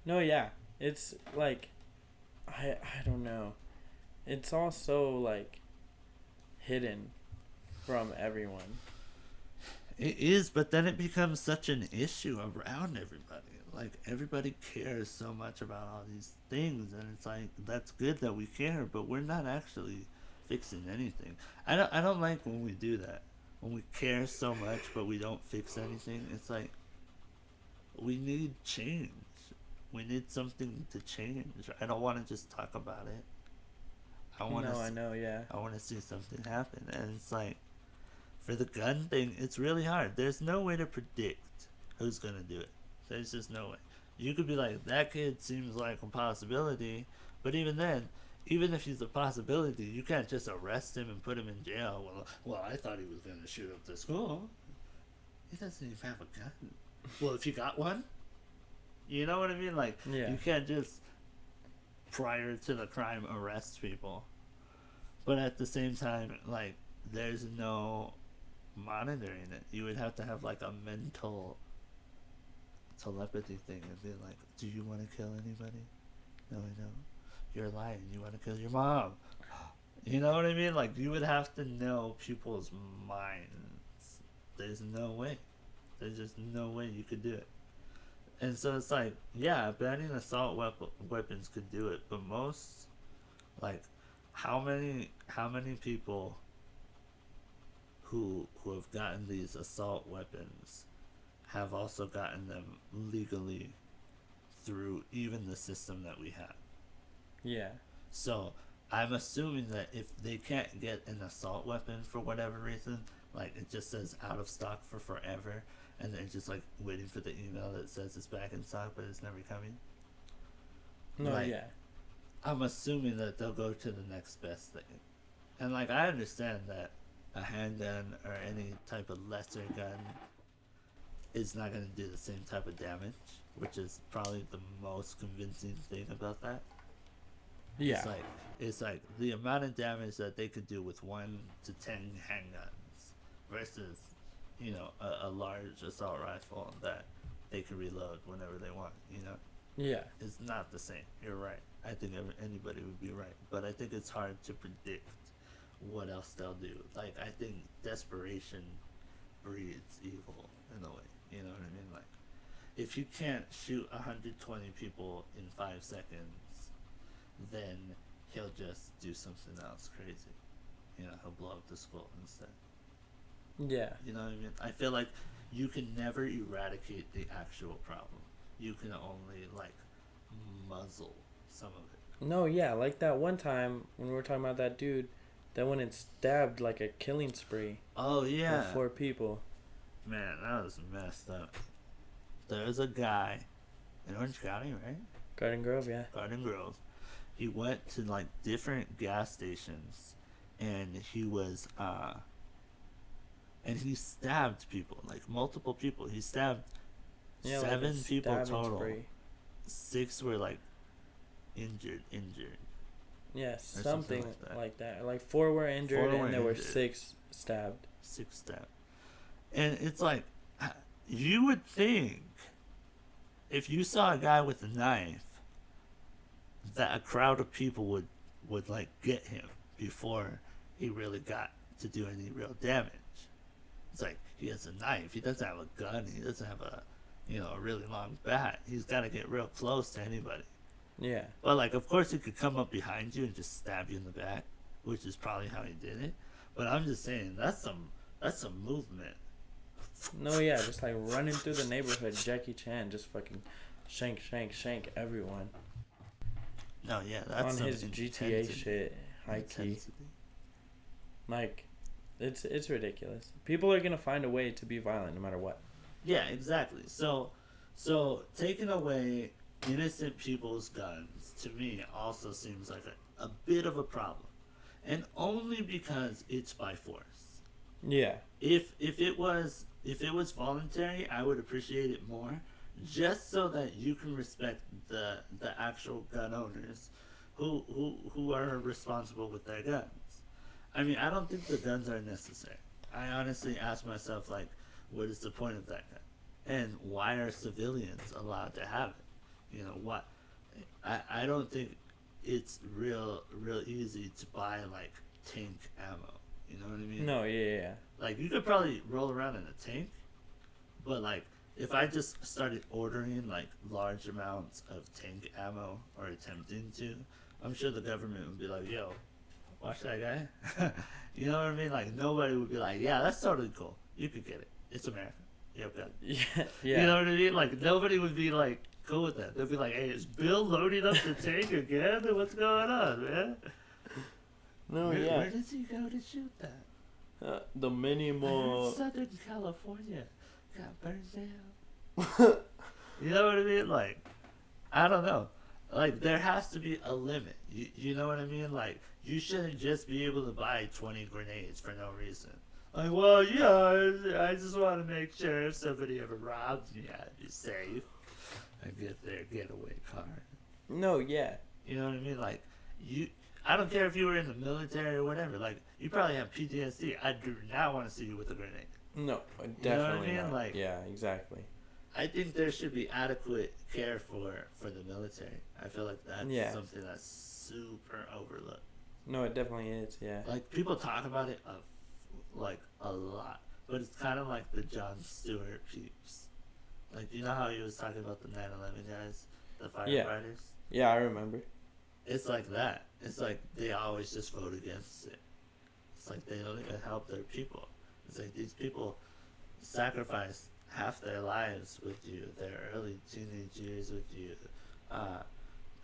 Speaker 1: No, yeah. It's like, I don't know. It's all so, like, hidden from everyone.
Speaker 2: It is, but then it becomes such an issue around everybody. Like, everybody cares so much about all these things, and it's like, that's good that we care, but we're not actually fixing anything. I don't like when we do that. When we care so much, but we don't fix anything. It's like, we need change. We need something to change. I don't want to just talk about it. I know, yeah. I want to see something happen. And it's like, for the gun thing, it's really hard. There's no way to predict who's going to do it. There's just no way. You could be like, that kid seems like a possibility, but even then, even if he's a possibility, you can't just arrest him and put him in jail. Well, I thought he was going to shoot up the school. He doesn't even have a gun. Well, if you got one, you know what I mean? Like, You can't just, prior to the crime, arrest people. But at the same time, like, there's no monitoring it. You would have to have, like, a mental telepathy thing and be like, do you want to kill anybody? No, I don't. You're lying. You want to kill your mom. You know what I mean? Like, you would have to know people's minds. There's no way. There's just no way you could do it. And so it's like, yeah, banning assault weapons could do it, but most, like, how many people who have gotten these assault weapons have also gotten them legally through even the system that we have?
Speaker 1: Yeah.
Speaker 2: So I'm assuming that if they can't get an assault weapon for whatever reason, like, it just says out of stock for forever, and they're just, like, waiting for the email that says it's back in stock, but it's never coming.
Speaker 1: No,
Speaker 2: like,
Speaker 1: yeah.
Speaker 2: I'm assuming that they'll go to the next best thing. And, like, I understand that a handgun or any type of lesser gun is not going to do the same type of damage, which is probably the most convincing thing about that.
Speaker 1: Yeah.
Speaker 2: It's like the amount of damage that they could do with 1 to 10 handguns versus, a large assault rifle that they can reload whenever they want,
Speaker 1: Yeah.
Speaker 2: It's not the same. You're right. I think anybody would be right. But I think it's hard to predict what else they'll do. Like, I think desperation breeds evil in a way. You know what I mean? Like, if you can't shoot 120 people in 5 seconds, then he'll just do something else crazy. He'll blow up the school instead.
Speaker 1: Yeah.
Speaker 2: You know what I mean? I feel like you can never eradicate the actual problem. You can only, like, muzzle some of it.
Speaker 1: No, yeah, like that one time when we were talking about that dude that went and stabbed, like, a killing spree.
Speaker 2: Oh, yeah.
Speaker 1: Of 4 people.
Speaker 2: Man, that was messed up. There's a guy in Orange County, right?
Speaker 1: Garden Grove, yeah.
Speaker 2: Garden Grove. He went to like different gas stations, and he stabbed people, like multiple people. He stabbed
Speaker 1: Yeah,
Speaker 2: 7 people total.
Speaker 1: Spree.
Speaker 2: 6 were like injured.
Speaker 1: Yeah, something like that. Like 4 were injured, and there were 6 stabbed.
Speaker 2: 6 stabbed. And it's like, you would think, if you saw a guy with a knife, that a crowd of people would like get him before he really got to do any real damage. It's like, he has a knife, he doesn't have a gun, he doesn't have a really long bat. He's got to get real close to anybody.
Speaker 1: Yeah.
Speaker 2: But like, of course he could come up behind you and just stab you in the back, which is probably how he did it. But I'm just saying, that's some movement.
Speaker 1: No, yeah, just like running through the neighborhood, Jackie Chan, just fucking shank everyone.
Speaker 2: No, yeah, that's
Speaker 1: on his GTA shit, high key. Like, it's ridiculous. People are gonna find a way to be violent no matter what.
Speaker 2: Yeah, exactly. So taking away innocent people's guns to me also seems like a bit of a problem, and only because it's by force.
Speaker 1: Yeah.
Speaker 2: If it was voluntary, I would appreciate it more, just so that you can respect the actual gun owners who are responsible with their guns. I mean, I don't think the guns are necessary. I honestly ask myself, like, what is the point of that gun? And why are civilians allowed to have it? What? I don't think it's real easy to buy, like, tank ammo. You know what I mean?
Speaker 1: No, yeah.
Speaker 2: Like, you could probably roll around in a tank, but, like, if I just started ordering, like, large amounts of tank ammo, or attempting to, I'm sure the government would be like, yo, watch that guy. You know what I mean? Like, nobody would be like, yeah, that's totally cool. You could get it. It's America. You have gun.
Speaker 1: Yeah.
Speaker 2: You know what I mean? Like, nobody would be, like, cool with that. They'd be like, hey, is Bill loading up the tank again? What's going on, man?
Speaker 1: No,
Speaker 2: Where does he go to shoot that?
Speaker 1: The minimal...
Speaker 2: Southern California got burned down. You know what I mean? Like, I don't know. Like, there has to be a limit. You know what I mean? Like, you shouldn't just be able to buy 20 grenades for no reason. Like, well, yeah, I just want to make sure if somebody ever robs me, I'd be safe. I get their getaway car.
Speaker 1: No, yeah.
Speaker 2: You know what I mean? Like, I don't care if you were in the military or whatever. Like, you probably have PTSD. I do not want to see you with a grenade.
Speaker 1: No, definitely
Speaker 2: you know what I mean?
Speaker 1: not.
Speaker 2: Like,
Speaker 1: yeah, exactly.
Speaker 2: I think there should be adequate care for the military. I feel like that's something that's super overlooked.
Speaker 1: No, it definitely is, yeah.
Speaker 2: Like, people talk about it a lot. But it's kind of like the Jon Stewart peeps. Like, you know how he was talking about the 9/11 guys? The firefighters?
Speaker 1: Yeah, I remember.
Speaker 2: It's like that. It's like they always just vote against it. It's like they don't even help their people. It's like these people sacrifice half their lives with you, their early teenage years with you,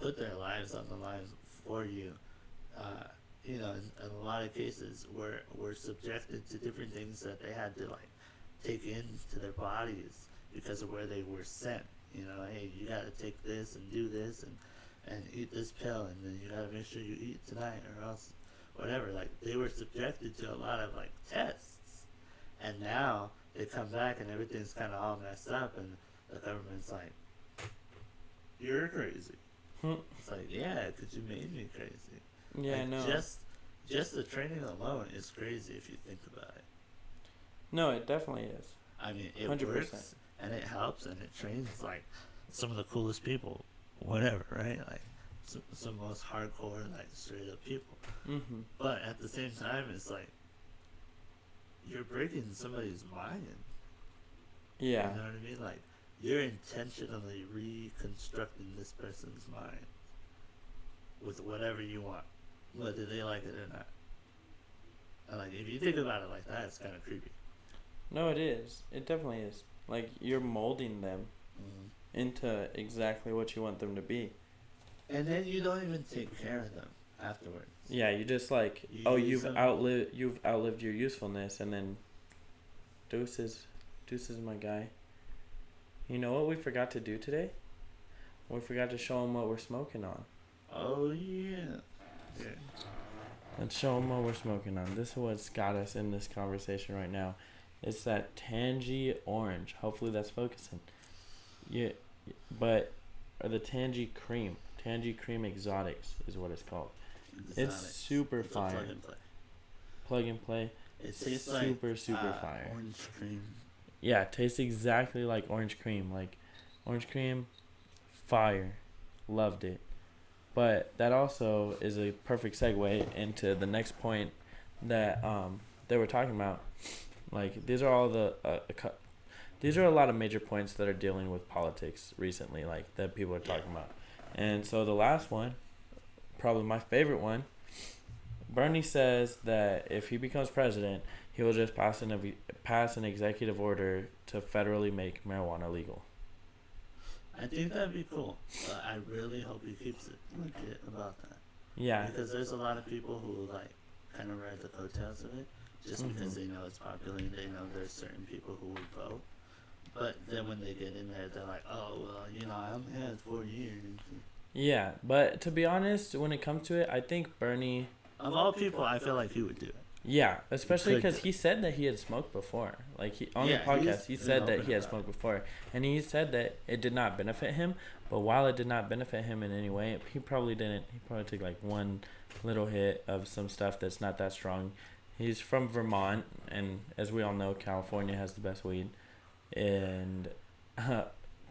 Speaker 2: put their lives on the line for you. In a lot of cases, were subjected to different things that they had to, like, take into their bodies because of where they were sent. Hey, you gotta take this and do this and eat this pill, and then you gotta make sure you eat tonight, or else whatever. Like, they were subjected to a lot of, like, tests, and now they come back and everything's kind of all messed up, and the government's like, you're crazy. It's like, yeah, because you made me crazy.
Speaker 1: Yeah,
Speaker 2: like,
Speaker 1: no.
Speaker 2: Just the training alone is crazy if you think about it.
Speaker 1: No, it definitely is.
Speaker 2: I mean, it
Speaker 1: 100%.
Speaker 2: works, and it helps, and it trains, like, some of the coolest people, whatever, right? Like, some most hardcore, like, straight up people.
Speaker 1: Mm-hmm.
Speaker 2: But at the same time, it's like, you're breaking somebody's mind.
Speaker 1: Yeah.
Speaker 2: You know what I mean? Like, you're intentionally reconstructing this person's mind with whatever you want, whether they like it or not. And, like, if you think about it like that, it's kind of creepy.
Speaker 1: No, it is. It definitely is. Like, you're molding them into exactly what you want them to be.
Speaker 2: And then you don't even take care of them afterwards.
Speaker 1: Yeah, you just like, you've outlived your usefulness, and then deuces, my guy. You know what we forgot to do today? We forgot to show them what we're smoking on.
Speaker 2: Oh, yeah. Yeah.
Speaker 1: Let's show them what we're smoking on. This is what's got us in this conversation right now. It's that Tangi Orange. Hopefully that's focusing. Yeah, but or the Tangi Cream. Tangi Cream Exotics is what it's called. It's super fire.
Speaker 2: Plug and play.
Speaker 1: Plug and play.
Speaker 2: It tastes
Speaker 1: super fire.
Speaker 2: Orange cream.
Speaker 1: Yeah, it tastes exactly like orange cream. Like orange cream, fire. Loved it. But that also is a perfect segue into the next point that they were talking about. Like these are all these are a lot of major points that are dealing with politics recently, like that people are talking about. And so the last one, probably my favorite one, Bernie says that if he becomes president, he will just pass an executive order to federally make marijuana legal.
Speaker 2: I think that'd be cool, but I really hope he keeps it legit about that.
Speaker 1: Yeah.
Speaker 2: Because there's a lot of people who like kind of ride the coattails of it, just because they know it's popular and they know there's certain people who would vote. But then when they get in there, they're like, oh, well, you know, I only had 4 years.
Speaker 1: Yeah, but to be honest, when it comes to it, I think Bernie...
Speaker 2: Of all people, I feel like he would do it.
Speaker 1: Yeah, especially because he said that he had smoked before. Like, on the podcast, he said that he had smoked before. And he said that it did not benefit him. But while it did not benefit him in any way, he probably didn't. He probably took, like, one little hit of some stuff that's not that strong. He's from Vermont, and as we all know, California has the best weed. And,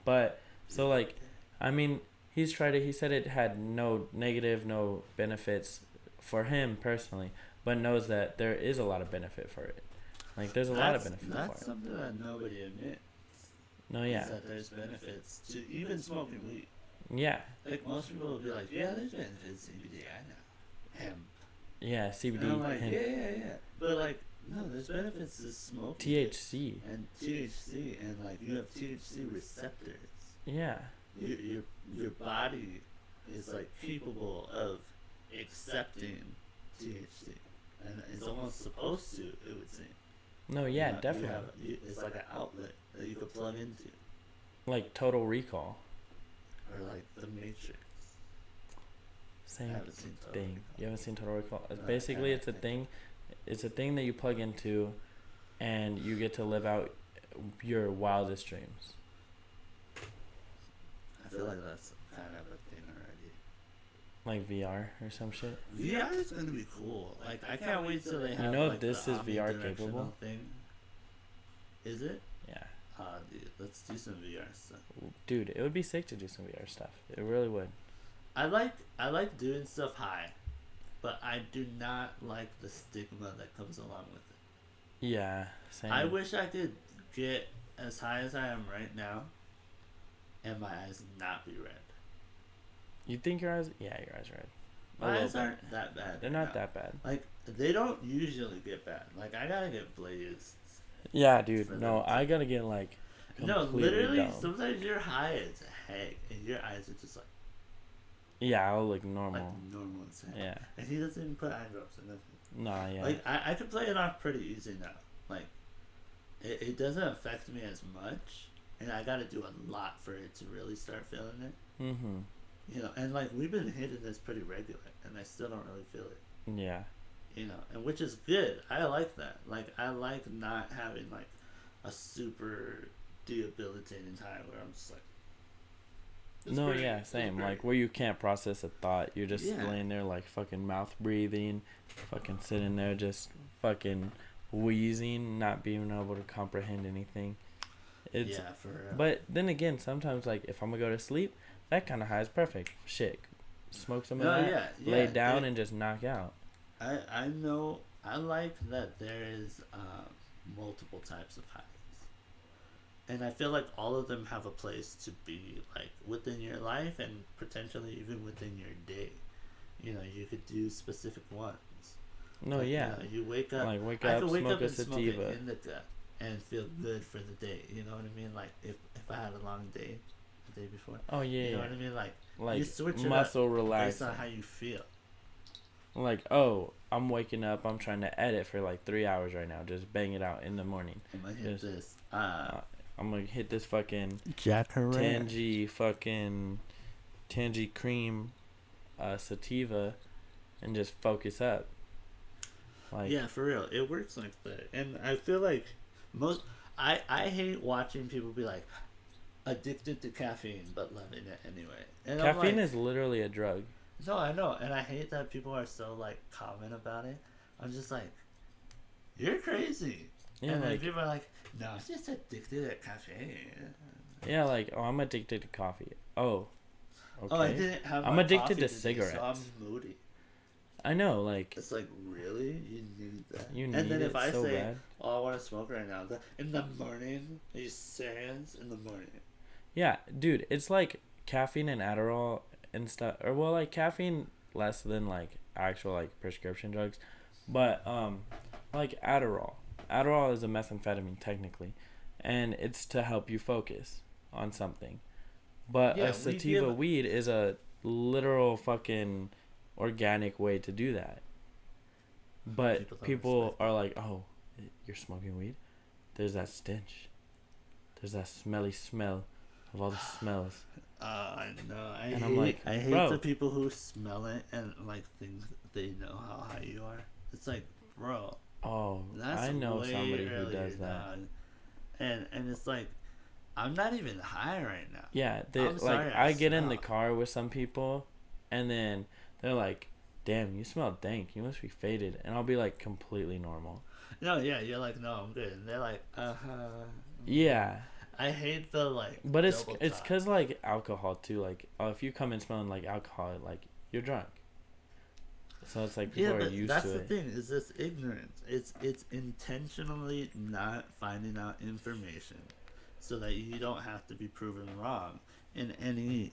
Speaker 1: but, so, like, I mean, he said it had no benefits for him personally, but knows that there is a lot of benefit for it. Like, there's a lot of benefit for it.
Speaker 2: That's something that nobody admits.
Speaker 1: No, yeah.
Speaker 2: Is that there's benefits to even smoking weed.
Speaker 1: Yeah.
Speaker 2: Like, most people will be like, yeah, there's benefits to CBD, I know. Hemp.
Speaker 1: Yeah, CBD.
Speaker 2: And I'm like,
Speaker 1: hemp.
Speaker 2: yeah. But, like, no, there's benefits to smoking.
Speaker 1: THC.
Speaker 2: And THC, and, like, you have THC receptors.
Speaker 1: Yeah.
Speaker 2: Your body is, like, capable of accepting THC. And it's almost supposed to, it would seem.
Speaker 1: No, yeah, definitely.
Speaker 2: It's like an outlet that you could plug into.
Speaker 1: Like Total Recall.
Speaker 2: Or like The Matrix.
Speaker 1: Same thing. You haven't seen Total Recall? Basically, it's a thing. It's a thing that you plug into, and you get to live out your wildest dreams.
Speaker 2: I feel like that's kind of a thing already.
Speaker 1: Like VR or some shit.
Speaker 2: VR is gonna be cool. Like, I can't wait till they have.
Speaker 1: You know,
Speaker 2: like,
Speaker 1: this is VR capable.
Speaker 2: Thing. Is it?
Speaker 1: Yeah.
Speaker 2: Dude, let's do some VR stuff.
Speaker 1: Dude, it would be sick to do some VR stuff. It really would.
Speaker 2: I like doing stuff high, but I do not like the stigma that comes along with it.
Speaker 1: Yeah, same.
Speaker 2: I wish I could get as high as I am right now, and my eyes not be red.
Speaker 1: You think your eyes? Yeah, your eyes are red.
Speaker 2: My eyes aren't that bad.
Speaker 1: They're not that bad.
Speaker 2: Like, they don't usually get bad. Like, I gotta get blazed.
Speaker 1: Yeah, dude. No, I gotta get, like,
Speaker 2: no, literally,
Speaker 1: dumb.
Speaker 2: Sometimes you're high as heck, and your eyes are just like...
Speaker 1: Yeah, I'll look normal.
Speaker 2: Like, normal as heck.
Speaker 1: Yeah.
Speaker 2: And he doesn't even put eye drops in nothing.
Speaker 1: Nah, yeah.
Speaker 2: Like, I could play it off pretty easy now. Like, it doesn't affect me as much, and I gotta do a lot for it to really start feeling it.
Speaker 1: Mm-hmm.
Speaker 2: You know, and, like, we've been hitting this pretty regular, and I still don't really feel it.
Speaker 1: Yeah.
Speaker 2: You know, and which is good. I like that. Like, I like not having, like, a super debilitating time where I'm just like...
Speaker 1: No, yeah, same. Like, where you can't process a thought. You're just laying there, like, fucking mouth breathing, fucking sitting there just fucking wheezing, not being able to comprehend anything. It's,
Speaker 2: yeah, for real.
Speaker 1: But then again, sometimes, like, if I'm gonna go to sleep, that kind of high is perfect. Shit. Smoke some of that, lay down, and just knock out.
Speaker 2: I know, I like that there is multiple types of highs. And I feel like all of them have a place to be, like, within your life and potentially even within your day. You know, you could do specific ones.
Speaker 1: No,
Speaker 2: like,
Speaker 1: yeah.
Speaker 2: You know, you wake up.
Speaker 1: Like, wake
Speaker 2: I
Speaker 1: up,
Speaker 2: could wake
Speaker 1: smoke
Speaker 2: up
Speaker 1: a
Speaker 2: and smoke
Speaker 1: sativa.
Speaker 2: an indica and feel good for the day. You know what I mean? Like, if I had a long day the day before.
Speaker 1: Oh, yeah,
Speaker 2: You know what I mean? Like you switch
Speaker 1: muscle
Speaker 2: it up
Speaker 1: relaxing.
Speaker 2: based on how you feel.
Speaker 1: Like, oh, I'm waking up, I'm trying to edit for like 3 hours right now. Just bang it out in the morning.
Speaker 2: I'm gonna hit this.
Speaker 1: I'm gonna hit this fucking
Speaker 2: Jack Herrera.
Speaker 1: Tangi fucking Tangi cream, sativa, and just focus up. Like,
Speaker 2: yeah, for real, it works like that. And I feel like I hate watching people be like addicted to caffeine but loving it anyway. And
Speaker 1: caffeine
Speaker 2: like,
Speaker 1: is literally a drug.
Speaker 2: no, I know, and I hate that people are so like common about it. I'm just like, you're crazy.
Speaker 1: Yeah,
Speaker 2: and then
Speaker 1: like,
Speaker 2: people are like, no, I'm just addicted to caffeine.
Speaker 1: yeah, like, oh, I'm addicted to coffee. Oh, okay.
Speaker 2: Oh, I didn't have.
Speaker 1: I'm
Speaker 2: my
Speaker 1: addicted
Speaker 2: coffee
Speaker 1: to
Speaker 2: today,
Speaker 1: cigarettes.
Speaker 2: So I'm moody.
Speaker 1: I know, like,
Speaker 2: It's like, really? You need that?
Speaker 1: you
Speaker 2: And
Speaker 1: need
Speaker 2: then
Speaker 1: it
Speaker 2: if I
Speaker 1: so
Speaker 2: say,
Speaker 1: bad.
Speaker 2: oh, I want to smoke right now, in the morning, are you serious? In the morning.
Speaker 1: Yeah, dude, it's like caffeine and Adderall and stuff, or well, like caffeine less than like actual like prescription drugs, but like Adderall. Adderall is a methamphetamine technically, and it's to help you focus on something. But
Speaker 2: Yeah,
Speaker 1: a sativa weed is a literal fucking organic way to do that. But people are like, "Oh, you're smoking weed? There's that stench. There's that smelly smell of all the smells."
Speaker 2: I know. I hate
Speaker 1: bro.
Speaker 2: the people who smell it and like think they know how high you are. It's like, bro.
Speaker 1: Oh,
Speaker 2: That's
Speaker 1: I know
Speaker 2: way
Speaker 1: somebody who
Speaker 2: earlier,
Speaker 1: does that.
Speaker 2: dog. And it's like, I'm not even high right now.
Speaker 1: Yeah,
Speaker 2: I'm sorry,
Speaker 1: like
Speaker 2: I
Speaker 1: I get in the
Speaker 2: smell.
Speaker 1: car with some people, and then they're like, "Damn, you smell dank. You must be faded." And I'll be like, completely normal.
Speaker 2: No, yeah, you're like, no, I'm good. And they're like,
Speaker 1: Yeah,
Speaker 2: I hate the like.
Speaker 1: but it's
Speaker 2: double talk.
Speaker 1: cause like alcohol too. Like, if you come in smelling like alcohol, like you're drunk. So it's like people
Speaker 2: Yeah,
Speaker 1: are
Speaker 2: but
Speaker 1: used
Speaker 2: that's
Speaker 1: to
Speaker 2: the
Speaker 1: it.
Speaker 2: thing. Is this ignorance? It's intentionally not finding out information, so that you don't have to be proven wrong in any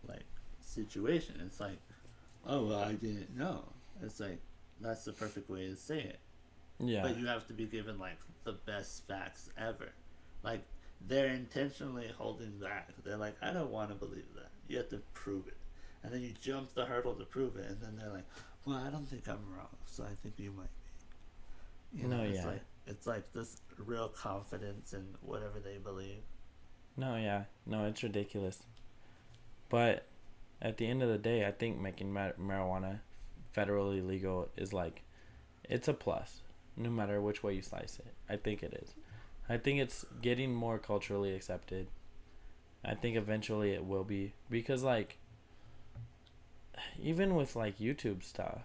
Speaker 2: like situation. It's like, oh well, I didn't know. It's like that's the perfect way to say it.
Speaker 1: Yeah,
Speaker 2: But you have to be given like the best facts ever. Like they're intentionally holding back. They're like, I don't want to believe that. You have to prove it. And then you jump the hurdle to prove it, and then they're like, well, I don't think I'm wrong, so I think you might be. You know, it's like this real confidence in whatever they believe.
Speaker 1: no, it's ridiculous. But at the end of the day, I think making marijuana federally legal is like, it's a plus, no matter which way you slice it. I think it is. I think it's getting more culturally accepted. I think eventually it will be, because like, even with like YouTube stuff,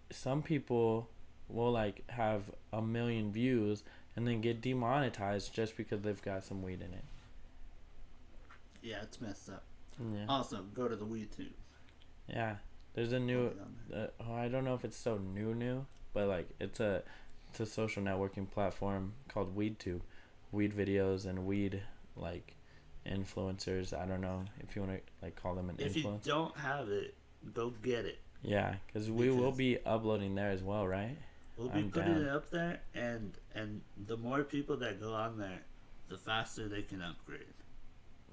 Speaker 1: some people will like have 1 million views and then get demonetized just because they've got some weed in it.
Speaker 2: Yeah, it's messed up.
Speaker 1: Yeah.
Speaker 2: Also, go to the WeTube.
Speaker 1: Yeah. There's a new I don't know if it's so new, but like it's a social networking platform called WeedTube. Weed videos and weed like influencers. I don't know if you want to like call them an influencer.
Speaker 2: If you don't have it, go get it.
Speaker 1: Yeah, because we will be uploading there as well, right?
Speaker 2: We'll be putting it up there, and the more people that go on there, the faster they can upgrade.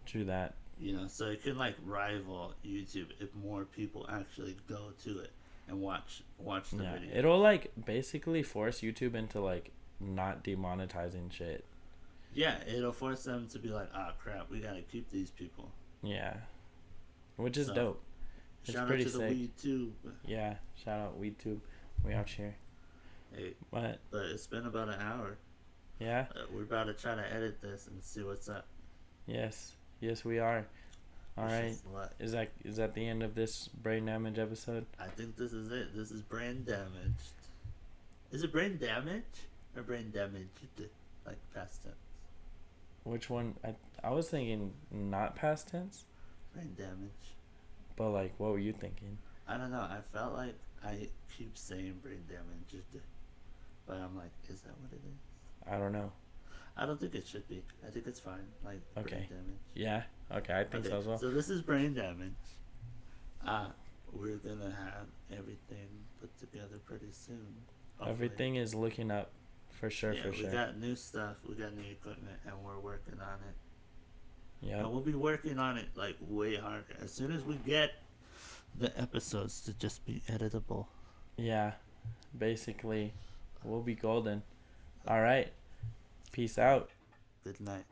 Speaker 1: True that.
Speaker 2: You know, so it can like rival YouTube if more people actually go to it and watch the video.
Speaker 1: It'll like basically force YouTube into like not demonetizing shit.
Speaker 2: Yeah, it'll force them to be like, ah, crap, we gotta keep these people.
Speaker 1: Yeah, which is dope. It's
Speaker 2: shout
Speaker 1: pretty
Speaker 2: out to
Speaker 1: sick.
Speaker 2: the WeedTube.
Speaker 1: Yeah, shout out WeedTube. We out here.
Speaker 2: Hey,
Speaker 1: but
Speaker 2: it's been about an hour.
Speaker 1: Yeah.
Speaker 2: We're about to try to edit this and see what's up.
Speaker 1: Yes, we are. All right. Is that the end of this brain damage episode?
Speaker 2: I think this is it. This is brain damaged. Is it brain damage or brain damaged? Like past tense.
Speaker 1: Which one? I was thinking not past tense.
Speaker 2: Brain damage.
Speaker 1: But like, what were you thinking?
Speaker 2: I don't know. I felt like I keep saying brain damage, but I'm like, is that what it is?
Speaker 1: I don't know.
Speaker 2: I don't think it should be. I think it's fine. Like brain damage.
Speaker 1: Yeah. Okay. I think so as well.
Speaker 2: So this is brain damage. We're gonna have everything put together pretty soon. Hopefully.
Speaker 1: Everything is looking up, for sure.
Speaker 2: Yeah, we got new stuff. We got new equipment, and we're working on it.
Speaker 1: Yeah.
Speaker 2: And we'll be working on it like way harder as soon as we get the episodes to just be editable.
Speaker 1: Yeah. Basically, we'll be golden. All right. Peace out.
Speaker 2: Good night.